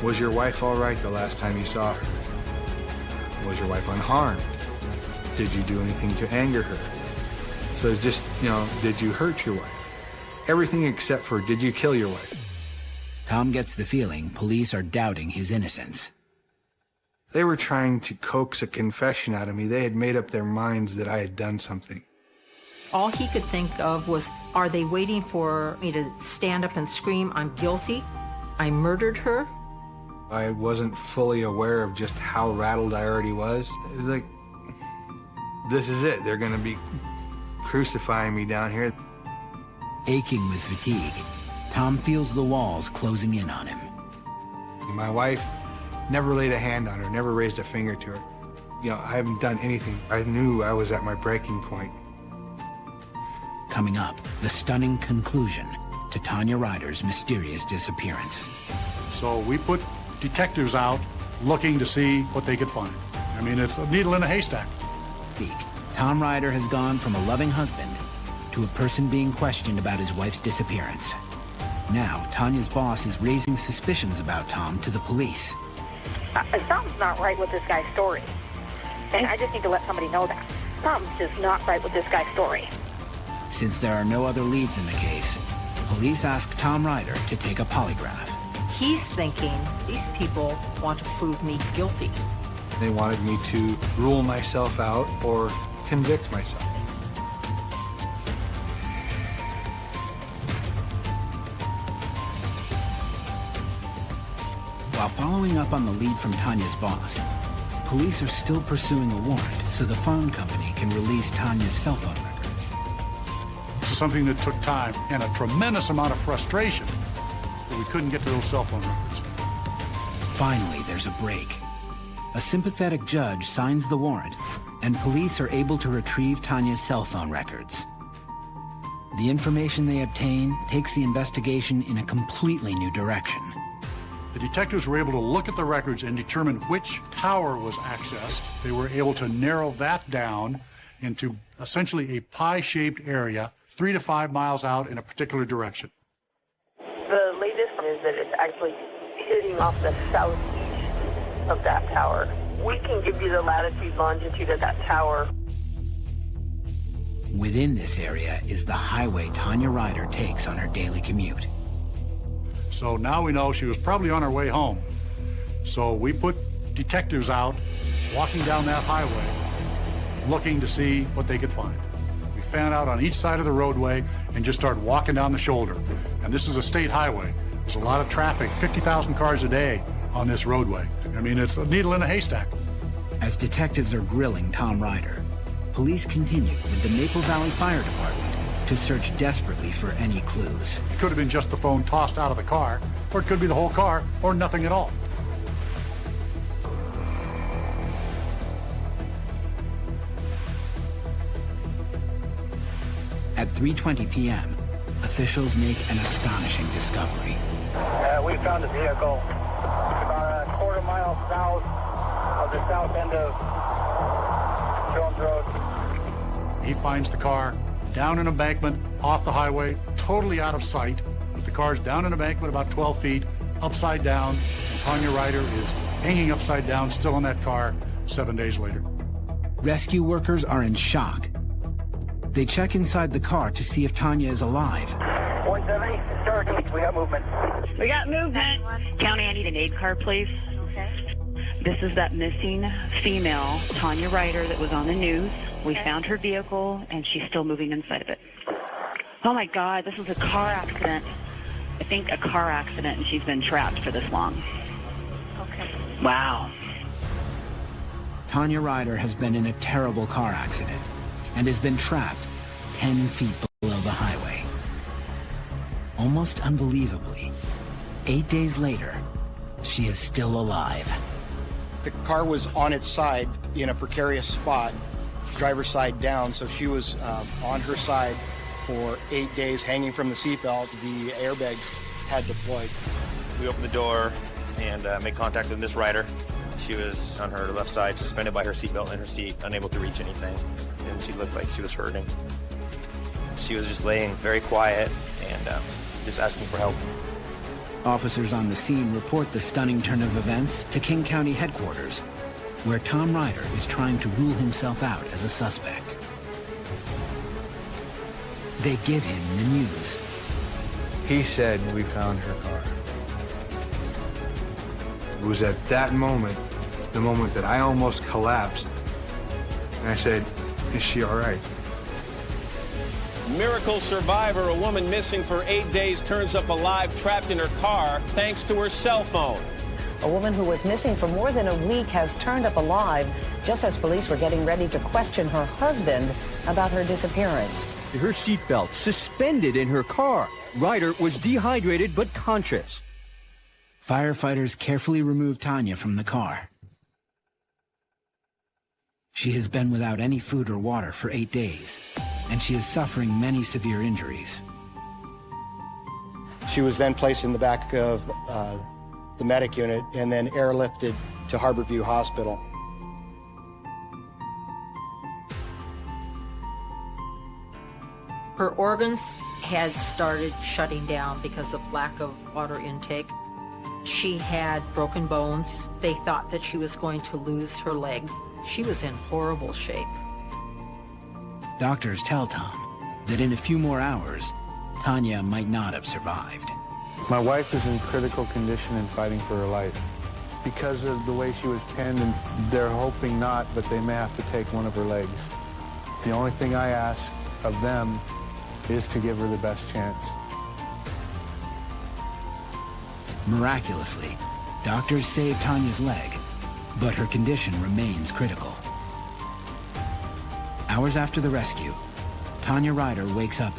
Was your wife all right the last time you saw her? Was your wife unharmed? Did you do anything to anger her? So just, did you hurt your wife? Everything except for, did you kill your wife? Tom gets the feeling police are doubting his innocence. They were trying to coax a confession out of me. They had made up their minds that I had done something. All he could think of was, are they waiting for me to stand up and scream, I'm guilty? I murdered her? I wasn't fully aware of just how rattled I already was. It was like, this is it. They're going to be crucifying me down here. Aching with fatigue, Tom feels the walls closing in on him. My wife never laid a hand on her, never raised a finger to her. I haven't done anything. I knew I was at my breaking point. Coming up, the stunning conclusion to Tanya Ryder's mysterious disappearance. So we put detectives out looking to see what they could find. I mean, it's a needle in a haystack. Tom Ryder has gone from a loving husband to a person being questioned about his wife's disappearance. Now, Tanya's boss is raising suspicions about Tom to the police. Something's not right with this guy's story. And I just need to let somebody know that. Something's just not right with this guy's story. Since there are no other leads in the case, police ask Tom Ryder to take a polygraph. He's thinking, these people want to prove me guilty. They wanted me to rule myself out or convict myself. While following up on the lead from Tanya's boss, police are still pursuing a warrant so the phone company can release Tanya's cell phone records. This is something that took time and a tremendous amount of frustration that we couldn't get to those cell phone records. Finally, there's a break. A sympathetic judge signs the warrant, and police are able to retrieve Tanya's cell phone records. The information they obtain takes the investigation in a completely new direction. The detectives were able to look at the records and determine which tower was accessed. They were able to narrow that down into essentially a pie-shaped area 3 to 5 miles out in a particular direction. The latest is that it's actually hitting off the southeast of that tower. We can give you the latitude, longitude of that tower. Within this area is the highway Tanya Ryder takes on her daily commute. So now we know she was probably on her way home. So we put detectives out walking down that highway looking to see what they could find. We fan out on each side of the roadway and just start walking down the shoulder. And this is a state highway. There's a lot of traffic, 50,000 cars a day on this roadway. I mean, it's a needle in a haystack. As detectives are grilling Tom Ryder, police continue with the Maple Valley Fire Department to search desperately for any clues. It could have been just the phone tossed out of the car, or it could be the whole car, or nothing at all. At 3:20 p.m., officials make an astonishing discovery. We found a vehicle about a quarter-mile south of the south end of Jones Road. He finds the car down an embankment off the highway, totally out of sight. But the car's down an embankment about 12 feet, upside down, and Tanya Ryder is hanging upside down, still in that car 7 days later. Rescue workers are in shock. They check inside the car to see if Tanya is alive. 170, start. We got movement. We got movement. County, I need an aid car, please. Okay. This is that missing female, Tanya Ryder, that was on the news. We found her vehicle, and she's still moving inside of it. Oh, my God, this was a car accident. I think a car accident, and she's been trapped for this long. Okay. Wow. Tanya Ryder has been in a terrible car accident and has been trapped 10 feet below the highway. Almost unbelievably, 8 days later, she is still alive. The car was on its side in a precarious spot, driver's side down, so she was on her side for 8 days hanging from the seatbelt. The airbags had deployed. We opened the door and made contact with Miss Ryder. She was on her left side, suspended by her seatbelt in her seat, unable to reach anything, and she looked like she was hurting. She was just laying very quiet and just asking for help. Officers on the scene report the stunning turn of events to King County headquarters, where Tom Ryder is trying to rule himself out as a suspect. They give him the news. He said, "We found her car." It was at that moment, the moment that I almost collapsed, and I said, "Is she all right?" Miracle survivor, a woman missing for 8 days, turns up alive, trapped in her car, thanks to her cell phone. A woman who was missing for more than a week has turned up alive just as police were getting ready to question her husband about her disappearance. Her seatbelt suspended in her car. Ryder was dehydrated but conscious. Firefighters carefully remove Tanya from the car. She has been without any food or water for 8 days, and she is suffering many severe injuries. She was then placed in the back of the medic unit and then airlifted to Harborview Hospital. Her organs had started shutting down because of lack of water intake. She had broken bones. They thought that she was going to lose her leg. She was in horrible shape. Doctors tell Tom that in a few more hours, Tanya might not have survived. My wife is in critical condition and fighting for her life. Because of the way she was pinned, and they're hoping not, but they may have to take one of her legs. The only thing I ask of them is to give her the best chance. Miraculously, doctors saved Tanya's leg, but her condition remains critical. Hours after the rescue, Tanya Ryder wakes up